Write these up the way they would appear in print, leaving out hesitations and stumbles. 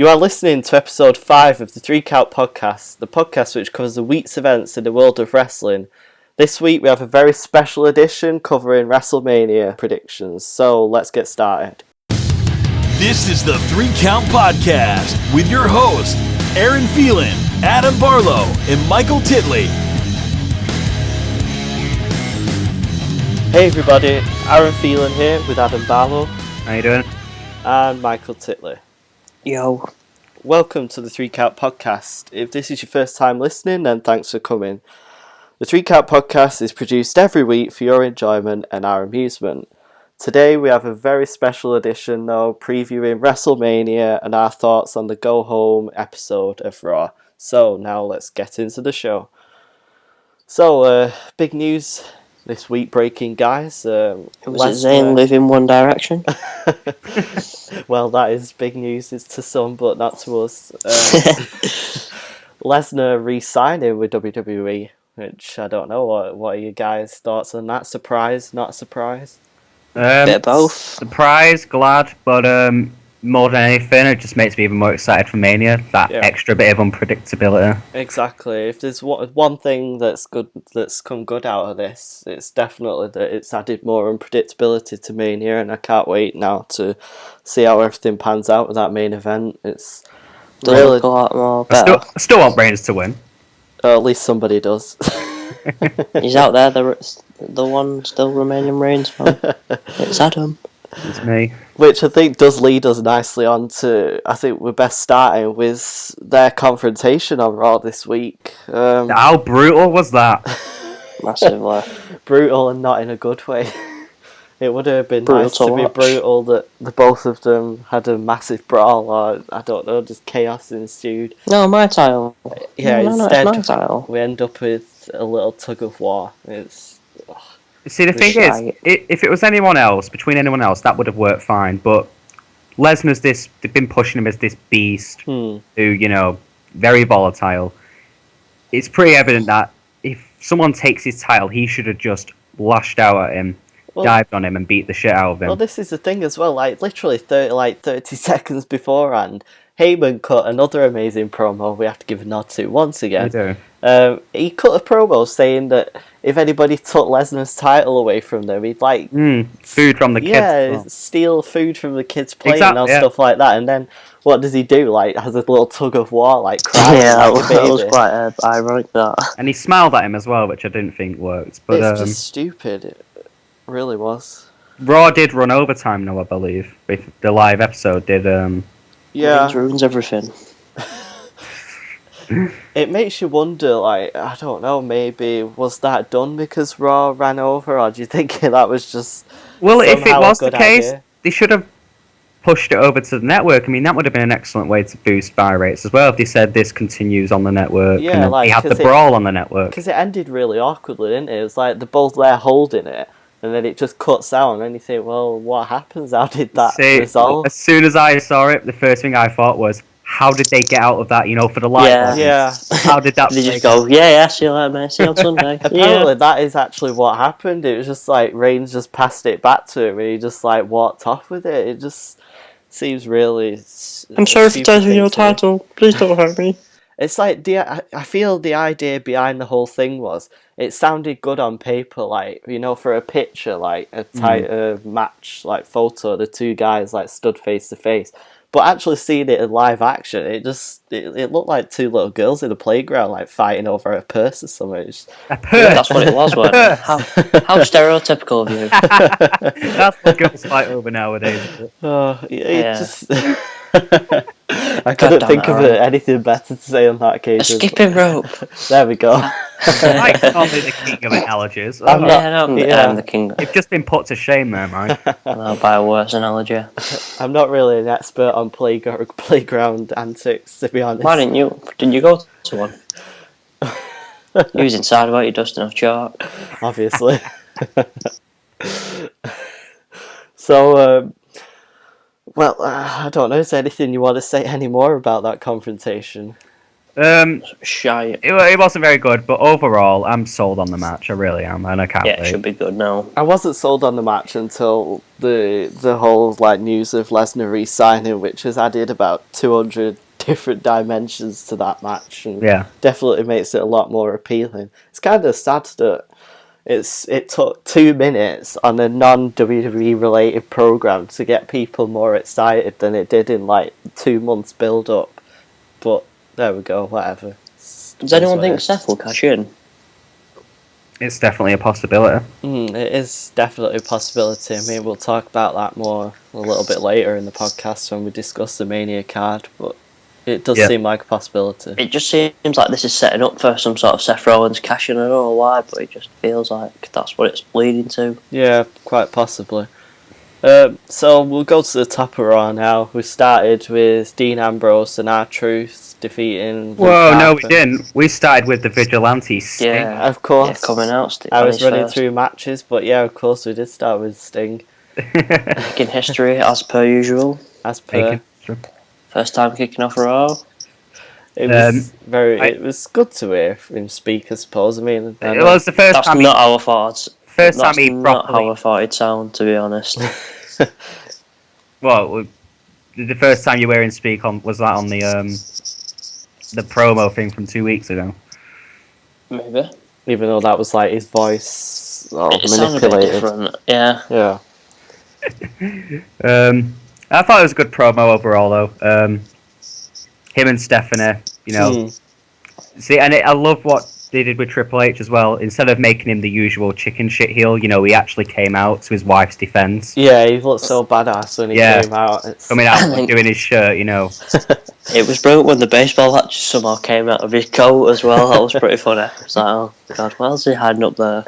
You are listening to episode 5 of the 3 Count Podcast, the podcast which covers the week's events in the world of wrestling. This week we have a very special edition covering WrestleMania predictions, so let's get started. This is the 3 Count Podcast with your hosts, Aaron Phelan, Adam Barlow, and Michael Titley. Hey everybody, Aaron Phelan here with Adam Barlow. How you doing? And Michael Titley. Yo. Welcome to the 3 Count Podcast. If this is your first time listening, then thanks for coming. The 3 Count Podcast is produced every week for your enjoyment and our amusement. Today we have a very special edition though, previewing WrestleMania and our thoughts on the Go Home episode of Raw. So now let's get into the show. So, big news this week breaking, guys. Was it Zayn living One Direction? Well, that is big news to some, but not to us. Lesnar re-signing with WWE, which I don't know. What are you guys' thoughts on that? Surprise? Not surprise? Bit of both. Surprised, glad, but more than anything, it just makes me even more excited for Mania. That extra bit of unpredictability. Exactly. If there's one thing that's come good out of this, it's definitely that it's added more unpredictability to Mania, and I can't wait now to see how everything pans out with that main event. It's really a lot more better. I still want Reigns to win. At least somebody does. He's out there, the one still remaining Reigns fan. It's Adam. It's me. Which I think does lead us nicely on to, I think we're best starting with their confrontation on Raw this week. How brutal was that? Massively. Brutal and not in a good way. It would have been Brutal nice to be brutal that the both of them had a massive brawl, or I don't know, just chaos ensued. No, my title. Yeah, no, instead it's my title. we end up with a little tug of war. See, the thing is, if it was anyone else, between anyone else, that would have worked fine. But Lesnar's they've been pushing him as this beast who, very volatile. It's pretty evident that if someone takes his title, he should have just lashed out at him, dived on him, and beat the shit out of him. Well, this is the thing as well. Like literally 30 seconds beforehand, Heyman cut another amazing promo. We have to give a nod to once again. We do. He cut a promo saying that if anybody took Lesnar's title away from them, he'd food from the kids. Yeah, steal food from the kids' plate Exactly, and stuff like that. And then what does he do? Like, has a little tug of war, like crying. Yeah, like that was quite ironic. That. And he smiled at him as well, which I didn't think worked. But it's just stupid. It really was. Raw did run overtime, though, I believe. The live episode did. Yeah, ruins everything. It makes you wonder, like, I don't know, maybe was that done because Raw ran over, or do you think that was just Well, if it was the good case, idea? They should have pushed it over to the network. I mean, that would have been an excellent way to boost buy rates as well if they said this continues on the network. Yeah, and then like, they have the brawl on the network. Because it ended really awkwardly, didn't it? It was like they're both there holding it, and then it just cuts out, and then you think, well, what happens? How did that resolve? As soon as I saw it, the first thing I thought was, how did they get out of that, for the live? Yeah. How did that... They just go, yeah, see you later, mate. See you on Sunday. Apparently that is actually what happened. It was just like Reigns just passed it back to him, and he just like walked off with it. It just seems really... I'm sorry for taking your title. Please don't hurt me. It's like, I feel the idea behind the whole thing was, it sounded good on paper, like, for a picture, like a tight match, like photo, the two guys like stood face to face. But actually seeing it in live action, it looked like two little girls in a playground, like fighting over a purse or something. A purse? Yeah, that's what it was, wasn't it? How stereotypical of you. That's what girls fight over nowadays. I couldn't think of anything better to say on that occasion. A skipping rope. There we go. Mike's probably the king of analogies. I'm the king. You've just been put to shame there, Mike. By a worse analogy. I'm not really an expert on playground antics, to be honest. Why didn't you? Didn't you go to one? You was inside about your dusting off chalk. Obviously. So, I don't know. Is there anything you want to say any more about that confrontation? Shy. It wasn't very good, but overall, I'm sold on the match. I really am, and I can't Yeah, it wait. should be good now. I wasn't sold on the match until the whole like news of Lesnar re-signing, which has added about 200 different dimensions to that match, and definitely makes it a lot more appealing. It's kind of sad that it took 2 minutes on a non-WWE related program to get people more excited than it did in like 2 months build up. But there we go, whatever. Does anyone think Seth will cash in? It's definitely a possibility. It is definitely a possibility. I mean, we'll talk about that more a little bit later in the podcast when we discuss the Mania card, but it does seem like a possibility. It just seems like this is setting up for some sort of Seth Rollins cash in. I don't know why, but it just feels like that's what it's leading to. Yeah, quite possibly. So we'll go to the top of Raw now. We started with Dean Ambrose and R-Truth defeating... Whoa, no, we didn't. We started with the Vigilante Sting. Yeah, of course. Yeah, coming out. I was running through matches, but yeah, of course we did start with Sting. Making history, as per usual. As per. First time kicking off Raw. It was it was good to hear him speak, I suppose. I mean, it was the first time. That's not how I thought. First time he properly. Not how I thought it'd sound, to be honest. Well, the first time you were in speak on was that on the promo thing from 2 weeks ago. Maybe. Even though that was like his voice it manipulated. Sounded a bit different. Yeah. Yeah. I thought it was a good promo overall, though. Him and Stephanie, you know. See, and I love what they did with Triple H as well. Instead of making him the usual chicken shit heel, you know, he actually came out to his wife's defense. Yeah, he looked so badass when he came out. Coming out and doing his shirt, you know. It was brilliant when the baseball hat just somehow came out of his coat as well. That was pretty funny. It's like, oh god, what else is he hiding up there?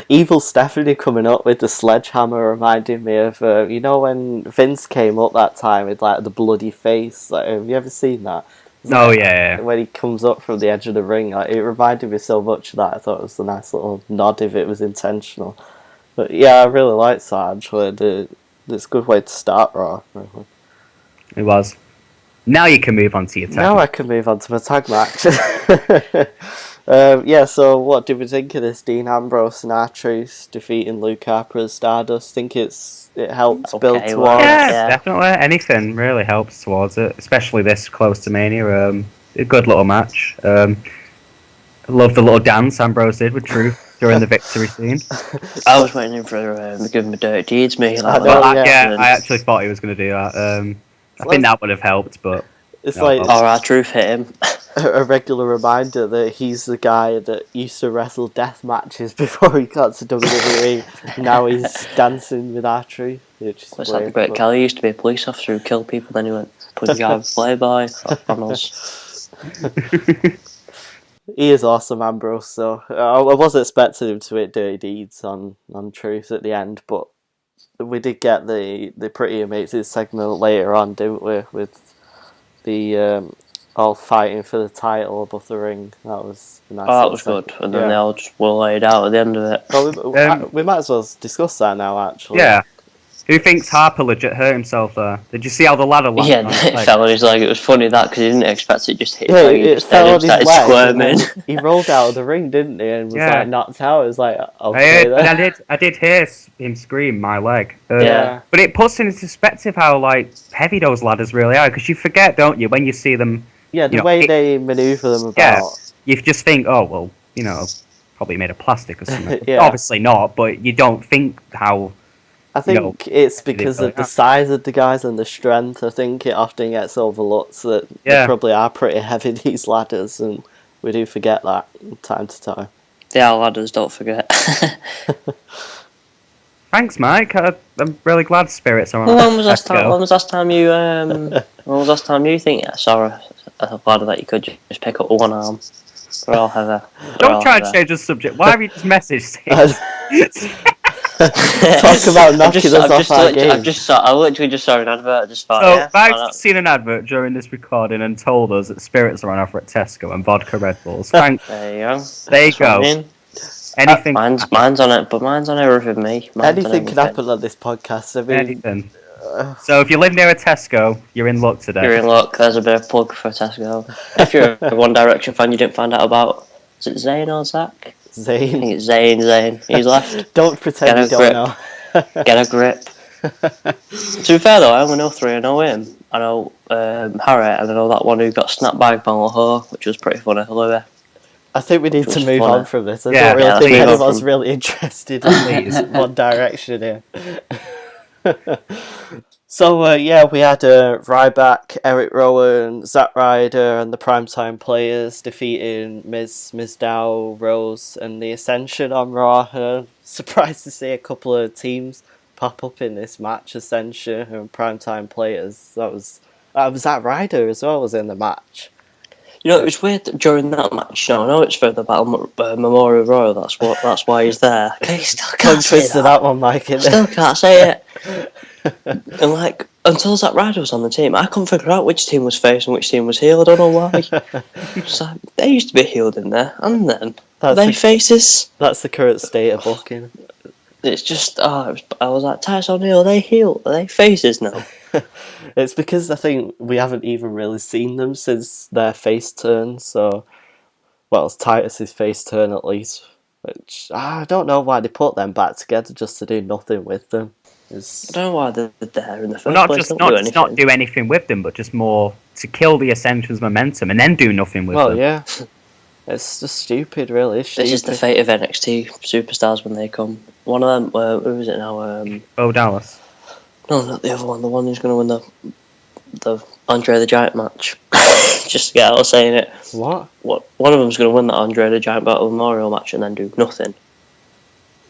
Evil Stephanie coming up with the sledgehammer reminded me of, you know, when Vince came up that time with like the bloody face. Like, have you ever seen that? Oh, yeah. When he comes up from the edge of the ring, like, it reminded me so much of that. I thought it was a nice little nod if it was intentional. But yeah, I really liked that, actually. It's a good way to start Raw, really. It was. Now you can move on to your tag match. I can move on to my tag match. Yeah, so what did we think of this? Dean Ambrose and R-Truth defeating Luke Harper and Stardust. Think it helps build towards... Yeah, definitely. Anything really helps towards it, especially this close to Mania. A good little match. I love the little dance Ambrose did with Truth during the victory scene. I was waiting for him to give him a dirty deeds, me. Like I actually thought he was going to do that. I think that would have helped, but... It's like... Or R-Truth hit him. A regular reminder that he's the guy that used to wrestle death matches before he got to WWE. Now he's dancing with R-Truth. It's like the Great Khali used to be a police officer who killed people, then he went Punjab Playboy on us. He is awesome, Ambrose, so I wasn't expecting him to hit dirty deeds on Truth at the end, but we did get the pretty amazing segment later on, didn't we, with the all fighting for the title above the ring. That was nice. Oh, that was good. And then they all just were laid out at the end of it. Well, we might as well discuss that now, actually. Yeah. Who thinks Harper legit hurt himself there? Did you see how the ladder landed? Yeah, it fell on his leg. It was funny that because he didn't expect it just hit his leg. It fell on his leg. Squirming. He rolled out of the ring, didn't he? And was like knocked out. It was like, okay. I did hear him scream, "My leg." Yeah. But it puts into perspective how like heavy those ladders really are. Because you forget, don't you, when you see them? Yeah, the way they manoeuvre them about. Yeah, you just think, oh well, you know, probably made of plastic or something. Yeah. Obviously not, but you don't think how. I think it's because of the size of the guys and the strength. I think it often gets overlooked that they probably are pretty heavy, these ladders, and we do forget that from time to time. They are ladders, don't forget. Thanks, Mike. I'm really glad spirits are on. Well, when was last time you? When was last time you think? Yeah, sorry, a ladder that you could just pick up with one arm. We're all heavy. Don't try to change the subject. Why have you just messaged? Talk about knocking us off our game. I literally just saw an advert. Just thought, so Mike's seen an advert during this recording and told us that spirits are on offer at Tesco and vodka Red Bulls. Thanks. There you go. There you go. Anything? Mine's on it, but mine's on everything. Me. Anything can happen on this podcast. I mean, anything. So if you live near a Tesco, you're in luck today. You're in luck. There's a bit of plug for Tesco. If you're a One Direction fan, you didn't find out about. Is it Zayn or Zach? I Zayn. think it's Zayn. He's left. Don't pretend you don't know. Get a grip. To be fair though, I only know three. I know him. I know Harry, and I know that one who got snapped by Ho, which was pretty funny. Louis. I think we need to move on from this. I Yeah, don't really think let's any move of on us really interested in these One Direction here. So, we had Ryback, Eric Rowan, Zack Ryder, and the Primetime Players defeating Miz Dow, Rose, and the Ascension on Raw. Surprised to see a couple of teams pop up in this match, Ascension and Primetime Players. That was Zack Ryder as well was in the match. You know, it was weird that during that match. I know it's for the Battle Memorial Royal. That's why he's there. He still can't say Twist to that one, Mike. Still can't say it. And like until Zack Ryder was on the team, I couldn't figure out which team was face and which team was heel. I don't know why. It's like, they used to be healed in there, and then faces. That's the current state of booking. It's just I was like, Tyson Hill, are they heel? Are they faces now? It's because I think we haven't even really seen them since their face turn. So, well, it's Titus's face turn at least. Which I don't know why they put them back together just to do nothing with them. I don't know why they're there in the first Not place. just not do anything with them, but just more to kill the Ascension's momentum and then do nothing with them. Well, yeah. It's just stupid, really. It's stupid. This is the fate of NXT superstars when they come. One of them, who is it now? Oh, Dallas. No, not the other one. The one who's going to win the Andre the Giant match. Just to get out of saying it. What? One of them's going to win that Andre the Giant Battle Memorial match and then do nothing.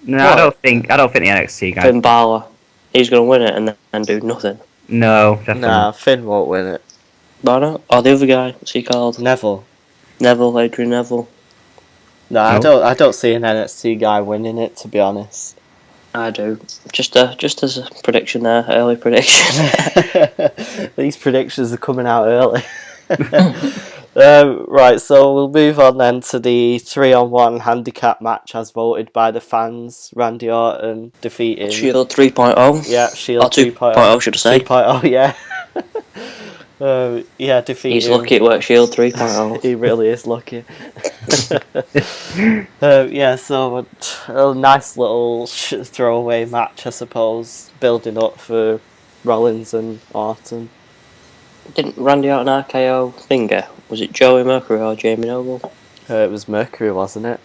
No, what? I don't think the NXT guy. Finn Balor. He's going to win it and then do nothing. No, definitely. Nah, Finn won't win it. Balor? Or the other guy? What's he called? Neville. Adrian Neville. No, I don't see an NXT guy winning it, to be honest. I do. Just as a prediction there, early prediction. These predictions are coming out early. Right, so we'll move on then to the 3-on-1 handicap match as voted by the fans. Randy Orton defeating Shield 3.0. Yeah, Shield 2.0 should I say. 2.0, yeah. Defeating. He's lucky it works Shield 3.0. He really is lucky. So a nice little throwaway match, I suppose, building up for Rollins and Orton. Didn't Randy Orton RKO finger? Was it Joey Mercury or Jamie Noble? It was Mercury, wasn't it?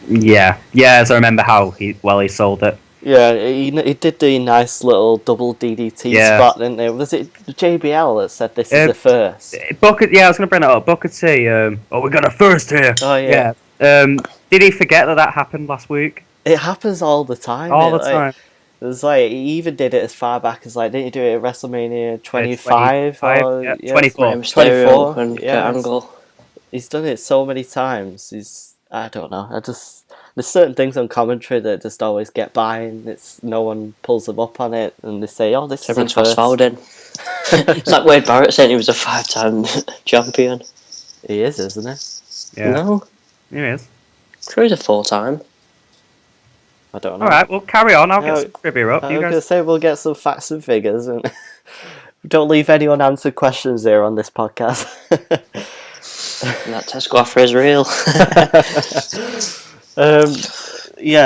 Yeah, as I remember how he sold it. Yeah, he did the nice little double DDT spot, didn't he? Was it JBL that said this is the first? Booker, I was going to bring that up. Booker T, we got a first here. Oh, yeah. Did he forget that happened last week? It happens all the time. All the time. It was like, he even did it as far back as, didn't you do it at WrestleMania 25? 24. 24, and yeah. Angle. He's done it so many times. I don't know. There's certain things on commentary that just always get by, and no one pulls them up on it, and they say, "Oh, this Everyone's is the first." fast forwarding. It's like Wade Barrett saying he was a 5-time champion. He is, isn't he? Yeah. No, he is. Sure, he's a 4-time. I don't know. All right, well, carry on. I'll get some trivia up. I was going to say we'll get some facts and figures, and don't leave anyone answered questions here on this podcast. And that Tesco offer is real.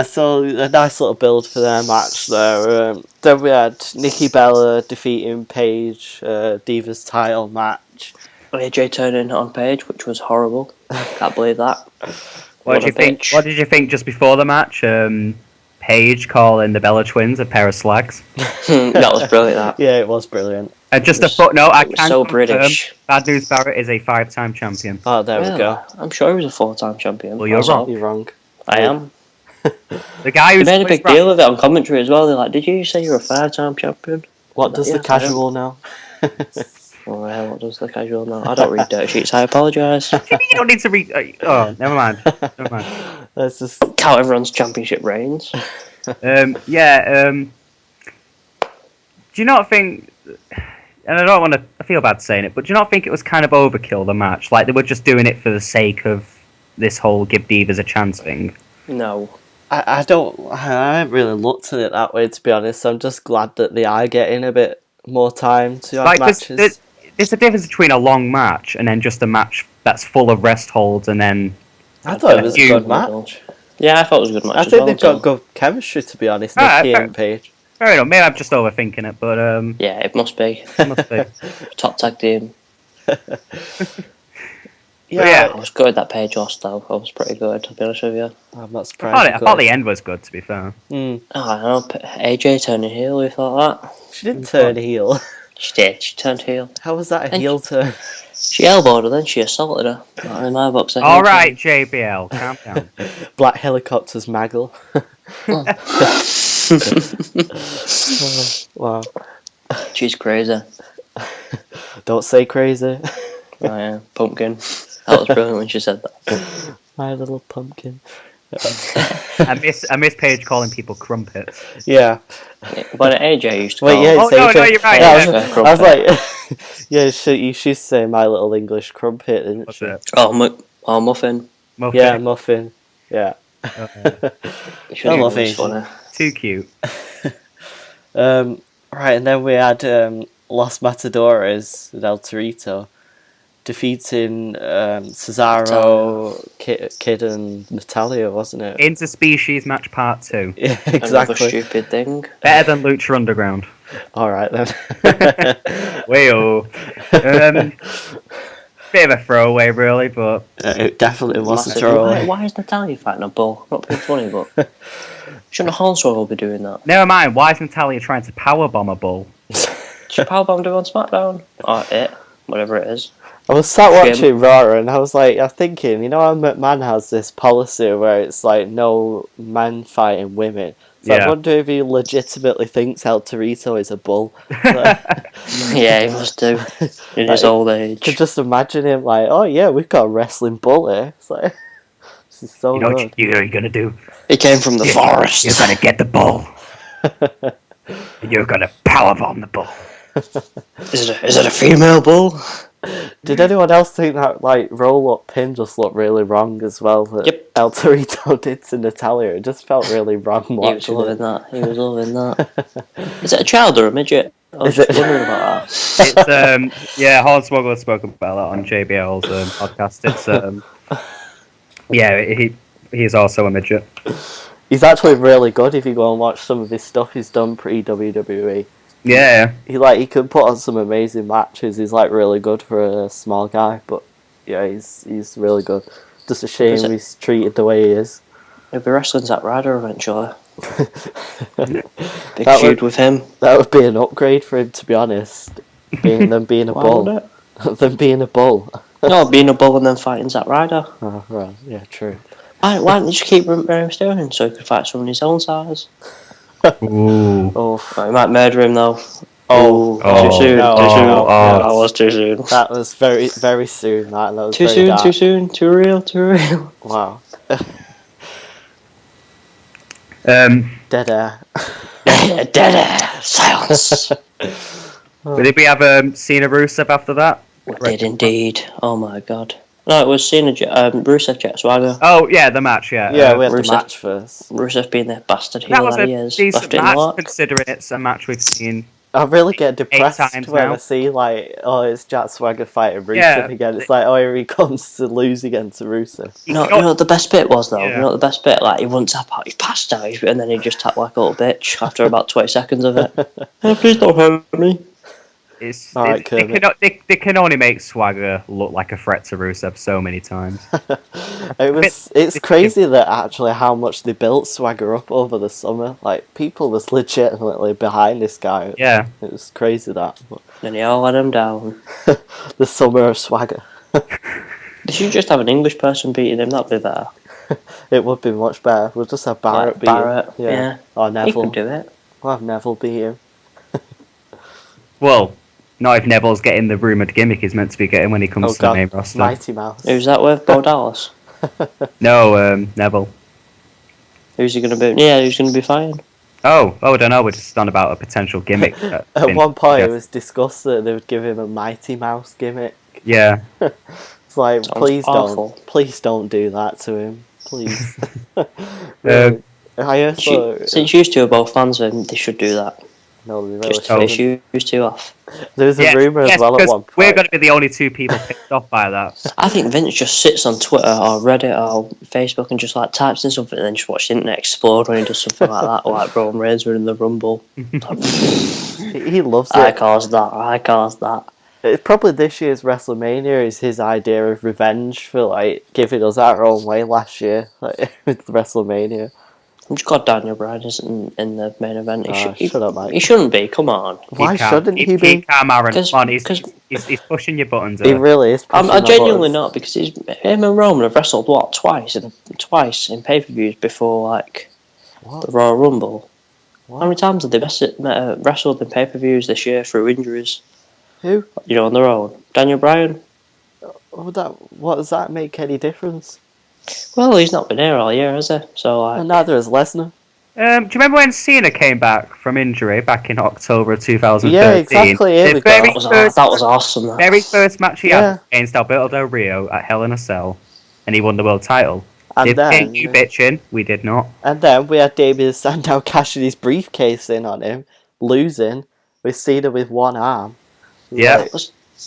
So a nice little build for their match there. Then we had Nikki Bella defeating Paige, Divas title match. AJ turning on Paige, which was horrible. Can't believe that. What did you think just before the match? Paige calling the Bella Twins a pair of slags. That was brilliant. That. Yeah, it was brilliant. Just a footnote, I can so confirm British. Bad News Barrett is a 5-time champion. Oh, there we go. I'm sure he was a 4-time champion. Well, you're wrong. You're wrong. I am. The guy who's They made a big deal of it on commentary as well. They're like, "Did you say you're a 5-time champion?" What does the casual know? Well, what does the casual know? I don't read dirt sheets. I apologise. You don't need to read. Never mind. Let's just Count everyone's championship reigns. Do you not think? And I feel bad saying it, but do you not think it was kind of overkill, the match? Like they were just doing it for the sake of this whole give Divas a chance thing? No. I haven't really looked at it that way, to be honest. I'm just glad that they are getting a bit more time to have Like, matches. there's a difference between a long match and then just a match that's full of rest holds and then... I thought it was a good match. Yeah, I thought it was a good match. I think they've got good chemistry, to be honest, Nikki and Paige. Fair enough. Maybe I'm just overthinking it, but yeah, it must be. It must be. Top tag team. Yeah, I was good at that Paige lost though. I was pretty good, to be honest with you. I'm not surprised. I thought the end was good, to be fair. Mm. Oh, I know. AJ turning heel. We thought that. She didn't turn heel. She did. She turned heel. How was that a heel turn? She elbowed her, then she assaulted her. In my box. All right, JBL, calm down. Black Helicopter's Maggle. Wow. She's crazy. Don't say crazy. Oh yeah, pumpkin. That was brilliant when she said that. My little pumpkin. I miss Paige calling people crumpets. Yeah. But AJ used to Wait, call yeah, Oh, no, you're right. Yeah, I was like, yeah, you should say my little English crumpet, didn't What's she? it? Oh, muffin. Muffin. Yeah, muffin. Yeah. I love it. Funny. Too cute. Right, and then we had Los Matadores with El Torito defeating Cesaro, Kid and Natalia, wasn't it? Interspecies match part 2. Yeah, Another exactly. stupid thing. Better than Lucha Underground. All right then. Wayo. Bit of a throwaway, really, but It definitely was a Massive. throwaway. Why is Natalia fighting a bull? Not being funny, but shouldn't Hornswoggle be doing that? never mind. Why is Natalia trying to powerbomb a bull? She powerbombed her on SmackDown. Or it, whatever it is. I was sat watching Raw and I was like, I'm thinking, you know how McMahon has this policy where it's like no man fighting women. So I wonder if he legitimately thinks El Torito is a bull. Yeah, he must do. In his old age. Could just imagine him like, oh yeah, we've got a wrestling bull here. It's like, this is so You know good. what you're gonna do? He came from the forest. You're gonna get the bull. And you're gonna powerbomb the bull. Is it a female bull? Did anyone else think that like roll up pin just looked really wrong as well? That Yep. El Torito did to Natalia. It just felt really wrong He was watching loving it. that. He was loving that. Is it a child or a midget? I was Is just it? wondering about that. It's yeah, Hornswoggle has spoken about that on JBL's podcast. It's yeah, he's also a midget. He's actually really good if you go and watch some of his stuff he's done pre WWE. Yeah. He could put on some amazing matches. He's like really good for a small guy, but yeah, he's really good. Just a shame he's treated the way he is. He'll be wrestling Zack Ryder eventually. Big That feud would- with him. That would be an upgrade for him, to be honest. Being a Why bull. would it? Them being a bull. No, being a bull and then fighting Zack Ryder. Oh, right, yeah, true. Why don't they just keep Rey Mysterio so he could fight someone his own size? Ooh. Oh, Right, he might murder him though. oh, Too soon. no, Too soon. no, oh. That was too soon. That was very, very soon. That was Too very soon. dark. Too soon. Too real. Too real. Wow. Dead air. Dead air. Silence. Did we have Cena Rusev after that? We did indeed. Oh my god. No, it was Cena, Rusev, Jet Swagger. Oh yeah, the match. Yeah. Yeah, we had the Rusev. match first. Rusev being the bastard That heel was that he a is. decent Left it in match, luck. considering it's a match we've seen. I really get depressed times when now. I see like, oh, it's Jack Swagger fighting Rusev Yeah. again. It's like, oh, here he comes to lose again to Rusev. You know what the best bit was though? Yeah. You know what the best bit? Like, he wouldn't tap out, he passed out, and then he just tapped like a little bitch after about 20 seconds of it. Oh, please don't hurt me. It's, All right, they can only make Swagger look like a threat to Rusev so many times. It's crazy that actually how much they built Swagger up over the summer. Like, people was legitimately behind this guy. Yeah. It was crazy that. But Then he all let him down. the summer of Swagger. They should just have an English person beating him, that'd be better. It would be much better. We'll just have Barrett Like beat him. Barrett, yeah. Or He Neville. can do it. We'll have Neville beat him. Well, not if Neville's getting the rumoured gimmick he's meant to be getting when he comes to the main roster. Mighty Mouse. Who's that with? Bo Dallas? No, Neville. Who's he going to be? Yeah, who's going to be fighting? Oh, I don't know. We're just on about a potential gimmick. At one point, it was discussed that they would give him a Mighty Mouse gimmick. Yeah. It's like, Sounds awful. please don't do that to him, please. Uh, I also, Since you two are both fans of him, they should do that. No, they really Just to piss you two off. There was a rumour as well at one point. We're going to be the only two people pissed off by that. I think Vince just sits on Twitter or Reddit or Facebook and just like types in something and then just watches the internet explode when he does something like that, or like Roman Reigns were in the Rumble. He loves it. I caused that. It's probably this year's WrestleMania is his idea of revenge for like giving us our own way last year, like, with WrestleMania. I'm just glad Daniel Bryan isn't in the main event. Shut up, Mike. He shouldn't be. Come on. Why shouldn't he be? Keep calm, Aaron. Come on, he's pushing your buttons. He really is. I'm genuinely not, because him and Roman have wrestled twice in pay-per-views before like the Royal Rumble. What? How many times have they wrestled in pay-per-views this year through injuries? Who? On their own. Daniel Bryan. What does that make any difference? Well, he's not been here all year, has he? So and neither has Lesnar. Do you remember when Cena came back from injury back in October of 2013? Yeah, exactly. That was awesome. That. Very first match he had against Alberto Del Rio at Hell in a Cell, and he won the world title. And then you bitching, we did not. And then we had Damien Sandow cashing his briefcase in on him, losing with Cena with one arm. Yeah.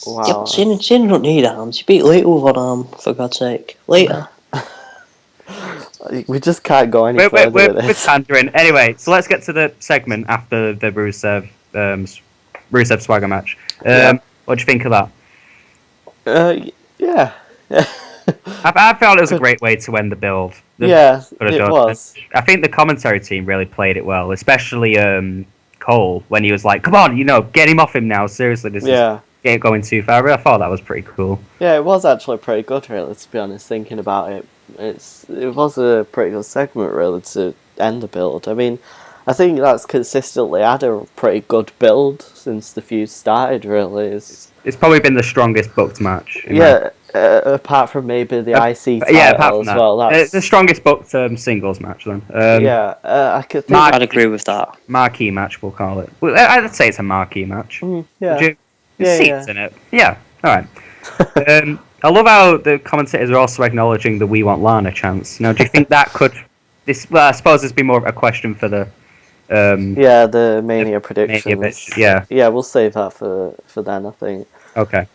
Wow. Yeah, Cena don't need arms. You beat Lita with one arm, for God's sake. Lita. We just can't go any further with this. We're pandering. Anyway, so let's get to the segment after the Rusev Swagger match. What do you think of that? Yeah. I felt it was a great way to end the build. It was. I think the commentary team really played it well, especially Cole, when he was like, come on, get him off him now, seriously, this is going too far. I thought that was pretty cool. Yeah, it was actually pretty good, really, to be honest, thinking about it. It was a pretty good segment, really, to end the build. I mean, I think that's consistently had a pretty good build since the feud started, really. It's probably been the strongest booked match. Apart from maybe the IC title as well. That's the strongest booked singles match, then. I could think I'd agree with that. Marquee match, we'll call it. Well, I'd say it's a marquee match. Seats in it. Yeah, alright. I love how the commentators are also acknowledging the "We Want Lana" chants. Now, do you think that could... I suppose this would be more of a question for the... the Mania predictions. Yeah, we'll save that for then, I think. Okay.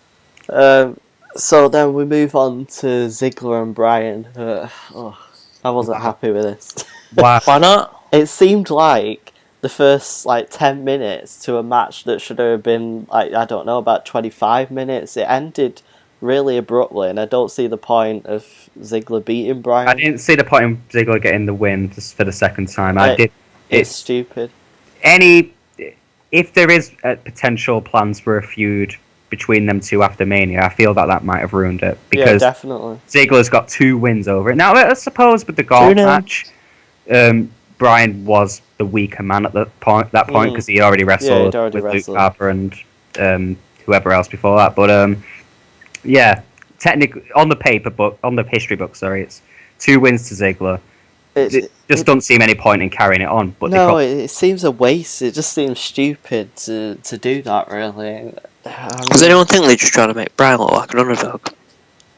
So then we move on to Ziggler and Bryan. I wasn't happy with this. Why not? It seemed like the first 10 minutes to a match that should have been about 25 minutes. It ended really abruptly, and I don't see the point of Ziggler beating Bryan. I didn't see the point of Ziggler getting the win just for the second time. It's stupid. If there is potential plans for a feud between them two after Mania, I feel that might have ruined it, because definitely. Ziggler's got 2 wins over it. Now, I suppose with the Gauntlet match, Bryan was the weaker man at that point because he already wrestled with Luke Harper and whoever else before that. But technically on the history book, it's 2 wins to Ziggler. It just doesn't seem any point in carrying it on. But it seems a waste. It just seems stupid to do that, really. Does anyone think they're just trying to make Bryan look like an underdog?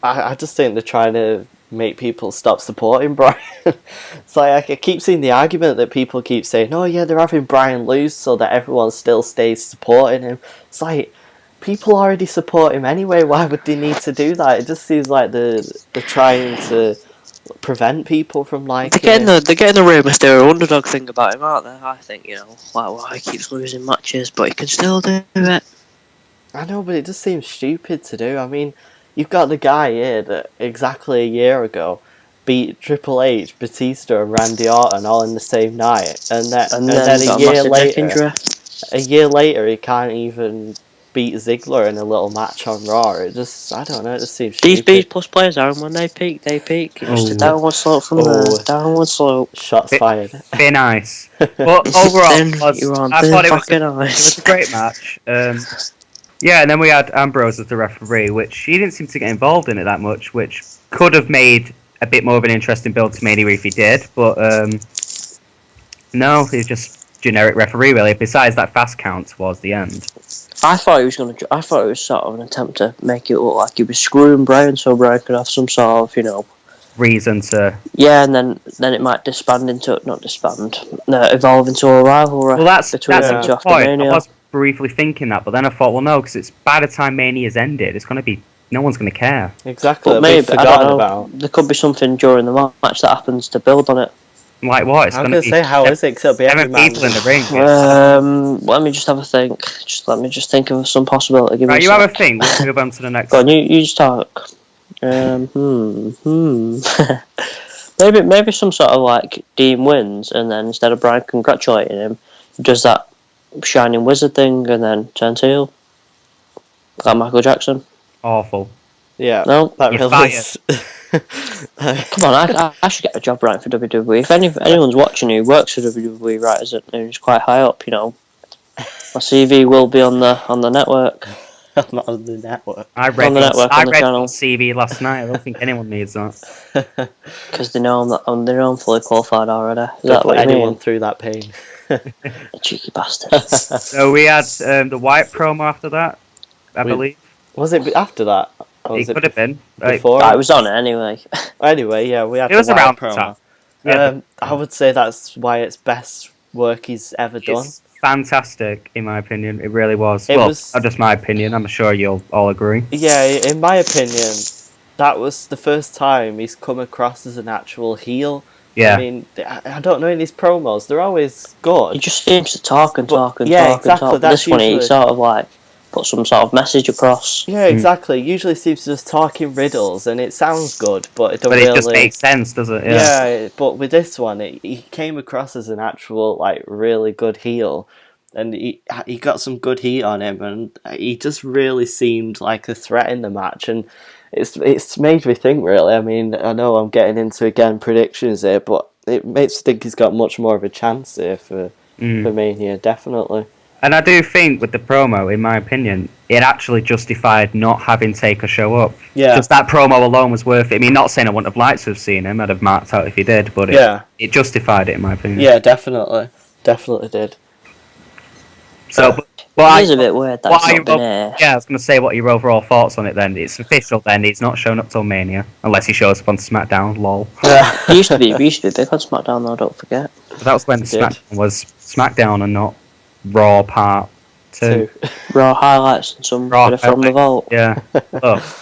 I just think they're trying to make people stop supporting Bryan. It's like I keep seeing the argument that people keep saying, "Oh yeah, they're having Bryan lose so that everyone still stays supporting him." It's like people already support him anyway. Why would they need to do that? It just seems like they're trying to prevent people from liking him. They're getting the Rey Mysterio underdog thing about him, aren't they? I think why he keeps losing matches, but he can still do it. I know, but it just seems stupid to do. I mean, you've got the guy here that exactly a year ago beat Triple H, Batista, and Randy Orton all in the same night, and then a year later, he can't even beat Ziggler in a little match on Raw. It just seems stupid. These B+ players, Aaron, when they peak. It's just a downward slope from the downward slope. Shots fired. Thin ice. But overall, I thought it was a great match. And then we had Ambrose as the referee, which he didn't seem to get involved in it that much, which could have made a bit more of an interesting build to Mania if he did. But no, he was just generic referee, really. Besides that fast count towards the end. I thought it was sort of an attempt to make it look like he was screwing Bryan so Bryan could have some sort of, reason to. Yeah, and then it might evolve into a rivalry. Well, that's between them a two good after point. Mania. I was briefly thinking that, but then I thought, well, no, because it's by the time Mania's ended, it's going to be no one's going to care. Exactly. But maybe I forgotten don't know. about. There could be something during the match that happens to build on it. Like what? It's I'm going gonna to be say how is it? Because it'll be every 7 man. people in the ring. Let me just have a think. Let me just think of some possibility. Give Right, me you a have a sec. thing. We'll move on to the next. Go on, you just talk. Maybe some sort of like Dean wins, and then instead of Brian congratulating him, he does that shining wizard thing, and then turns heel. Like Michael Jackson. Awful. Yeah. No, That You're really is. come on, I should get a job right for WWE. If anyone's watching who works for WWE, right, who's quite high up, my CV will be on the network. I'm not on the network. I read On the network, I on the read channel. your CV last night. I don't think anyone needs that. Because they know they know I'm fully qualified already. Is Don't that put what you anyone mean? through that pain. Cheeky bastards. So we had the Wyatt promo after that, I believe. Was it after that? Or was It could have been. Like, before? I was on it anyway. Anyway, yeah, we had it was the Wyatt around the promo. time. Yeah, I would say that's Wyatt's best work he's ever done. it's fantastic, in my opinion. It really was. It Well, was- not just my opinion. I'm sure you'll all agree. Yeah, in my opinion, that was the first time he's come across as an actual heel. Yeah. I mean, I don't know, in these promos, they're always good. He just seems to talk and talk and yeah, talk exactly, and talk. that's This one, he usually- sort of like put some sort of message across. Yeah, exactly. Usually seems to just talk in riddles, and it sounds good, but it don't But really... it just makes sense, doesn't it? Yeah, but with this one, he came across as an actual, like, really good heel. And he got some good heat on him, and he just really seemed like a threat in the match. And it's made me think, really. I mean, I know I'm getting into, again, predictions here, but it makes me think he's got much more of a chance here for Mania, definitely. And I do think with the promo, in my opinion, it actually justified not having Taker show up. Yeah. Just that promo alone was worth it. I mean, not saying I wouldn't have liked to have seen him. I'd have marked out if he did, but it justified it, in my opinion. Yeah, definitely. Definitely did. So, It is a bit weird that what it's are not been here. Yeah, I was going to say, what are your overall thoughts on it then? It's official then, he's not showing up till Mania, unless he shows up on SmackDown, lol. He used to be big on SmackDown though, don't forget. But that was when He did. SmackDown was SmackDown and not Raw Part 2. Raw highlights and some Raw bit of From the Vault. Yeah. Oh.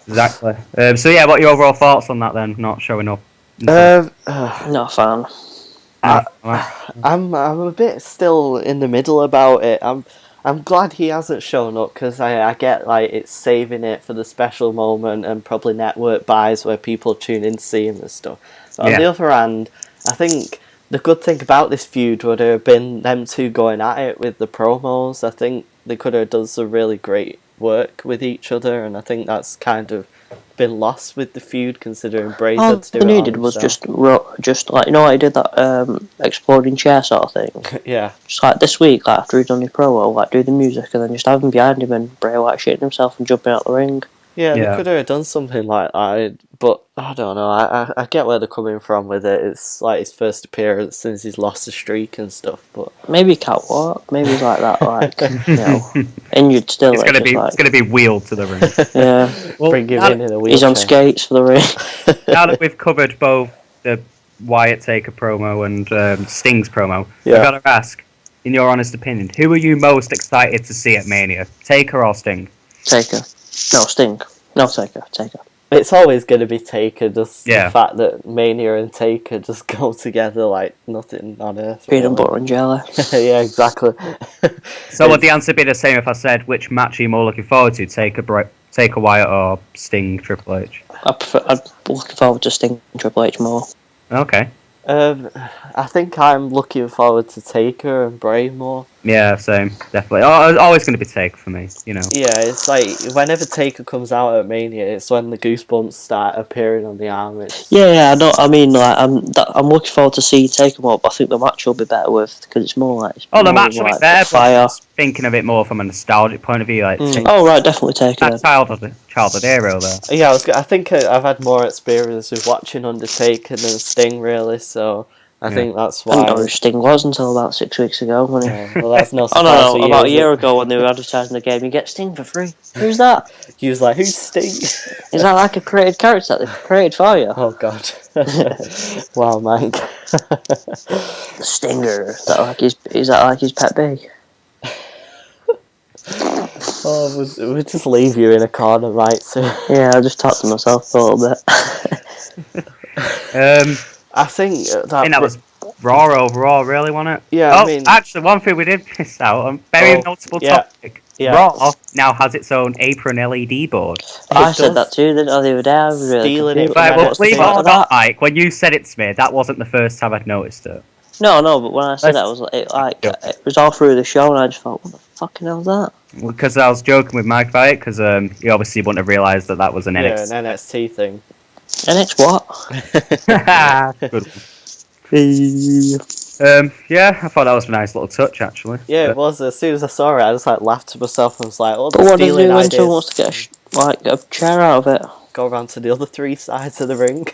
Exactly. So yeah, what are your overall thoughts on that then, not showing up? Not a fan. I'm a bit still in the middle about it. I'm glad he hasn't shown up, because I get like it's saving it for the special moment and probably network buys where people tune in to see him and stuff. But on the other hand, I think the good thing about this feud would have been them two going at it with the promos. I think they could have done some really great work with each other, and I think that's kind of been lost with the feud, considering Bray's All had to do they it needed all was himself. just like, I did that exploding chair sort of thing. Yeah. Just like this week, like after he'd done his promo, like do the music and then just have him behind him and Bray Wyatt shitting himself and jumping out the ring. Yeah, Yeah. they could have done something like that, but I don't know. I get where they're coming from with it. It's like his first appearance since he's lost the streak and stuff. But Maybe catwalk, maybe he's like that, like injured still. It's gonna just be like, it's gonna be wheeled to the ring. yeah. bring him in a wheelchair. He's on skates for the ring. Now that we've covered both the Wyatt Taker promo and Sting's promo, Yeah. I've got to ask, in your honest opinion, who are you most excited to see at Mania? Taker or Sting? Taker. No, Sting. No, Taker. It's always going to be Taker. Just Yeah. the fact that Mania and Taker just go together like nothing on earth. Peanut really. butter and jelly. Yeah, exactly. So would the answer be the same if I said which match are you more looking forward to, Taker Wyatt or Sting Triple H? I'm looking forward to Sting and Triple H more. Okay. I think I'm looking forward to Taker and Bray more. Yeah, same. Definitely. Oh, always going to be Taker for me, Yeah, it's like whenever Taker comes out at Mania, it's when the goosebumps start appearing on the arm. Yeah, I mean, like, I'm looking forward to see Taker more, but I think the match will be better with, because it's more like... It's Oh, the more match will be like there, but fire. I'm just thinking of it more from a nostalgic point of view. Like, Oh, right, definitely Taker. that childhood hero there. Yeah, I think I've had more experience with watching Undertaker than Sting, really, so I think that's I didn't know why. who Sting was until about 6 weeks ago. When he... Well, that's no Oh surprise. no, about a year ago when they were advertising the game, you get Sting for free. Who's that? He was like, "Who's Sting?" Is that like a created character that they've created for you? Oh God! Wow, Mike. The Stinger. Is that like his pet bee? Oh, we'll just leave you in a corner, right? So Yeah, I just talked to myself a little bit. I think that was Raw overall, really, wasn't it? Yeah, Oh, I mean, actually, one thing we did miss out on, very notable topic. Yeah. Raw now has its own apron LED board. I said that too, didn't I, the other day? I was really Stealing it. Right, well, NXT. believe it or not, Mike, when you said it to me, that wasn't the first time I'd noticed it. No, but when I said that, it was all through the show, and I just thought, what the fucking hell is that? Well, because I was joking with Mike about it, because he obviously wouldn't have realised that was an NXT. Yeah, an NXT thing. NX what? Good one. Yeah, I thought that was a nice little touch, actually. Yeah, it was. As soon as I saw it, I just laughed to myself and was like, "Oh, But what does he stealing do when ideas." someone wants to get a chair out of it? Go around to the other three sides of the ring.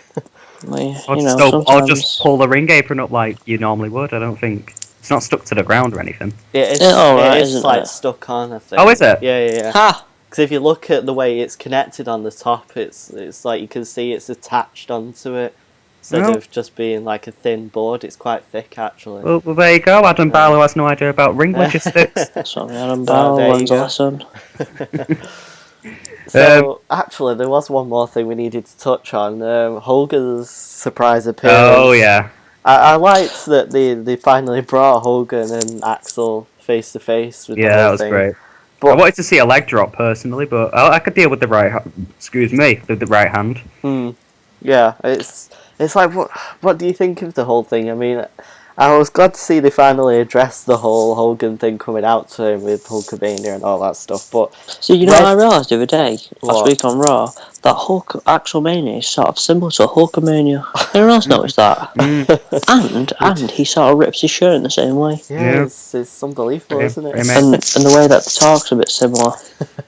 Or just pull the ring apron up like you normally would. I don't think it's not stuck to the ground or anything. It is like stuck on, I think. Oh, is it? Yeah. Ha! Because if you look at the way it's connected on the top, it's like you can see it's attached onto it instead of just being like a thin board. It's quite thick, actually. Well, there you go. Adam Barlow has no idea about ring logistics. Sorry, Adam Barlow learns a lesson. So, actually, there was one more thing we needed to touch on. Hogan's surprise appearance. Oh, yeah. I liked that they finally brought Hogan and Axel face to face with the whole that was thing. great. But I wanted to see a leg drop personally, but I could deal with the right. With the right hand. Yeah, it's like what do you think of the whole thing? I mean, I was glad to see they finally addressed the whole Hogan thing coming out to him with Hulkamania and all that stuff. But so what I realised the other day, last week on Raw, that Axel Mania is sort of similar to Hulkamania. Anyone else noticed that? And he sort of rips his shirt in the same way. Yeah. It's unbelievable, isn't it? And the way that the talk's a bit similar.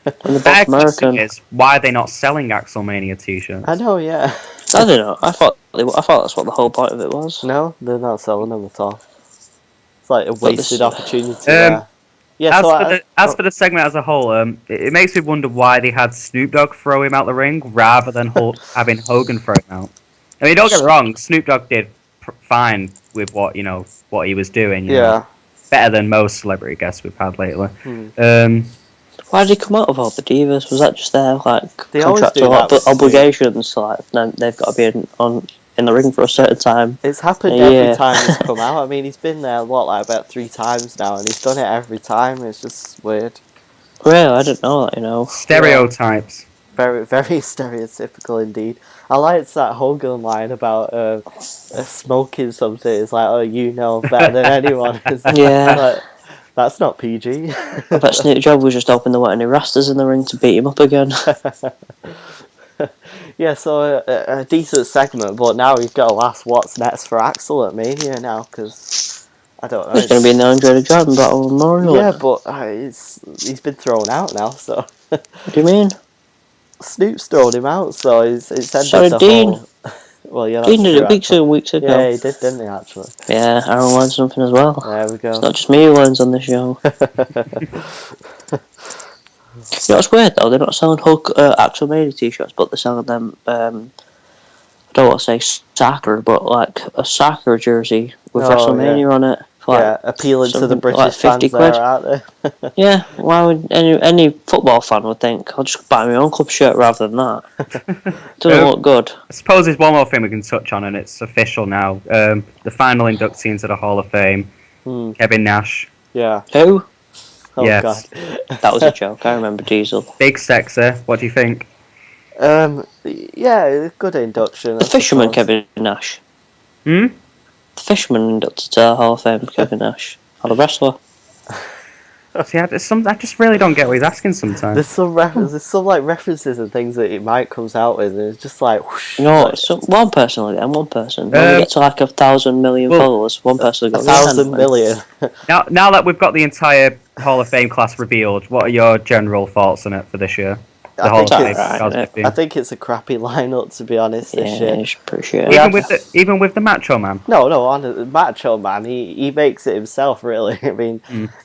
And the both American. Is why are they not selling Axel Mania t-shirts? I know, yeah. I don't know. I thought that's what the whole point of it was. No, they're not selling them at all. It's like a wasted opportunity. As for the segment as a whole, it makes me wonder why they had Snoop Dogg throw him out the ring rather than having Hogan throw him out. I mean, don't get me wrong, Snoop Dogg did fine with what he was doing. You know, better than most celebrity guests we've had lately. Why did he come out of all the divas? Was that just their they contractual obligations? Like they've got to be in the ring for a certain time. It's happened every time he's come out. I mean, he's been there about 3 times now, and he's done it every time. It's just weird. Really, I didn't know that. Stereotypes. Very, very stereotypical indeed. I liked that Hogan line about smoking something. It's like, oh, you know better than anyone. Yeah. That's not PG. I bet Snoop Dogg was just hoping there weren't any rastas in the ring to beat him up again. Yeah, so a decent segment, but now we've got to ask what's next for Axel at Mania now, because I don't know. He's going to be in the Andre the Giant Battle Memorial. Yeah, but he's been thrown out now, so... What do you mean? Snoop's thrown him out, so it's ended the Dean. whole... Well, yeah, Dean did it weeks ago. Yeah, he did, didn't he, actually? Yeah, Aaron learned something as well. There we go. It's not just me who learns on the show. You know what's weird though? They're not selling Axel Mania t-shirts, but they're selling them. I don't want to say soccer, but like a soccer jersey with WrestleMania on it. Appealing to the British fans £50. there, aren't they? Yeah, why would any football fan would think I'll just buy my own club shirt rather than that? Doesn't look good. I suppose there's one more thing we can touch on, and it's official now. The final inductee into the Hall of Fame, Kevin Nash. Yeah. Who? Oh, yes. God. That was a joke. I remember Diesel. Big sexy. What do you think? Yeah, good induction. The fisherman, Kevin Nash. The fisherman inducted to the Hall of Fame, Kevin Nash. Not a wrestler. See, I just really don't get what he's asking sometimes. There's some references and things that Mike comes out with, and it's just like whoosh. No, it's one person will get, and one person. When we get to like 1,000 million followers, one person will get 1,000 million. Now that we've got the entire Hall of Fame class revealed, what are your general thoughts on it for this year? The Hall of Fame. right, 2015. I think it's a crappy lineup, to be honest, this year. it's pretty shit. Even with the Macho Man. No, on Macho Man, he makes it himself, really. I mean,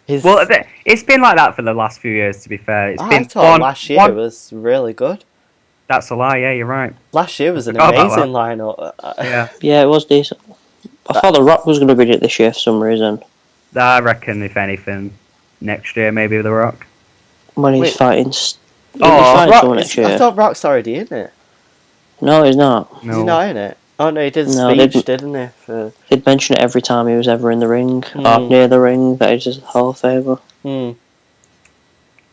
Well, it's been like that for the last few years. To be fair, I thought last year was really good. That's a lie. Yeah, you're right. Last year was an forgot about amazing lineup. Yeah, It was decent. I thought The Rock was going to bring it this year for some reason. I reckon if anything, next year maybe The Rock. When he's Wait. fighting. He's Oh, fighting Rock, someone next year. I thought Rock's already in it. No, he's not. Is he not in it? Oh no, he did a No, speech, didn't he? For... He'd mention it every time he was ever in the ring, or near the ring, that he's just a Hall of Famer.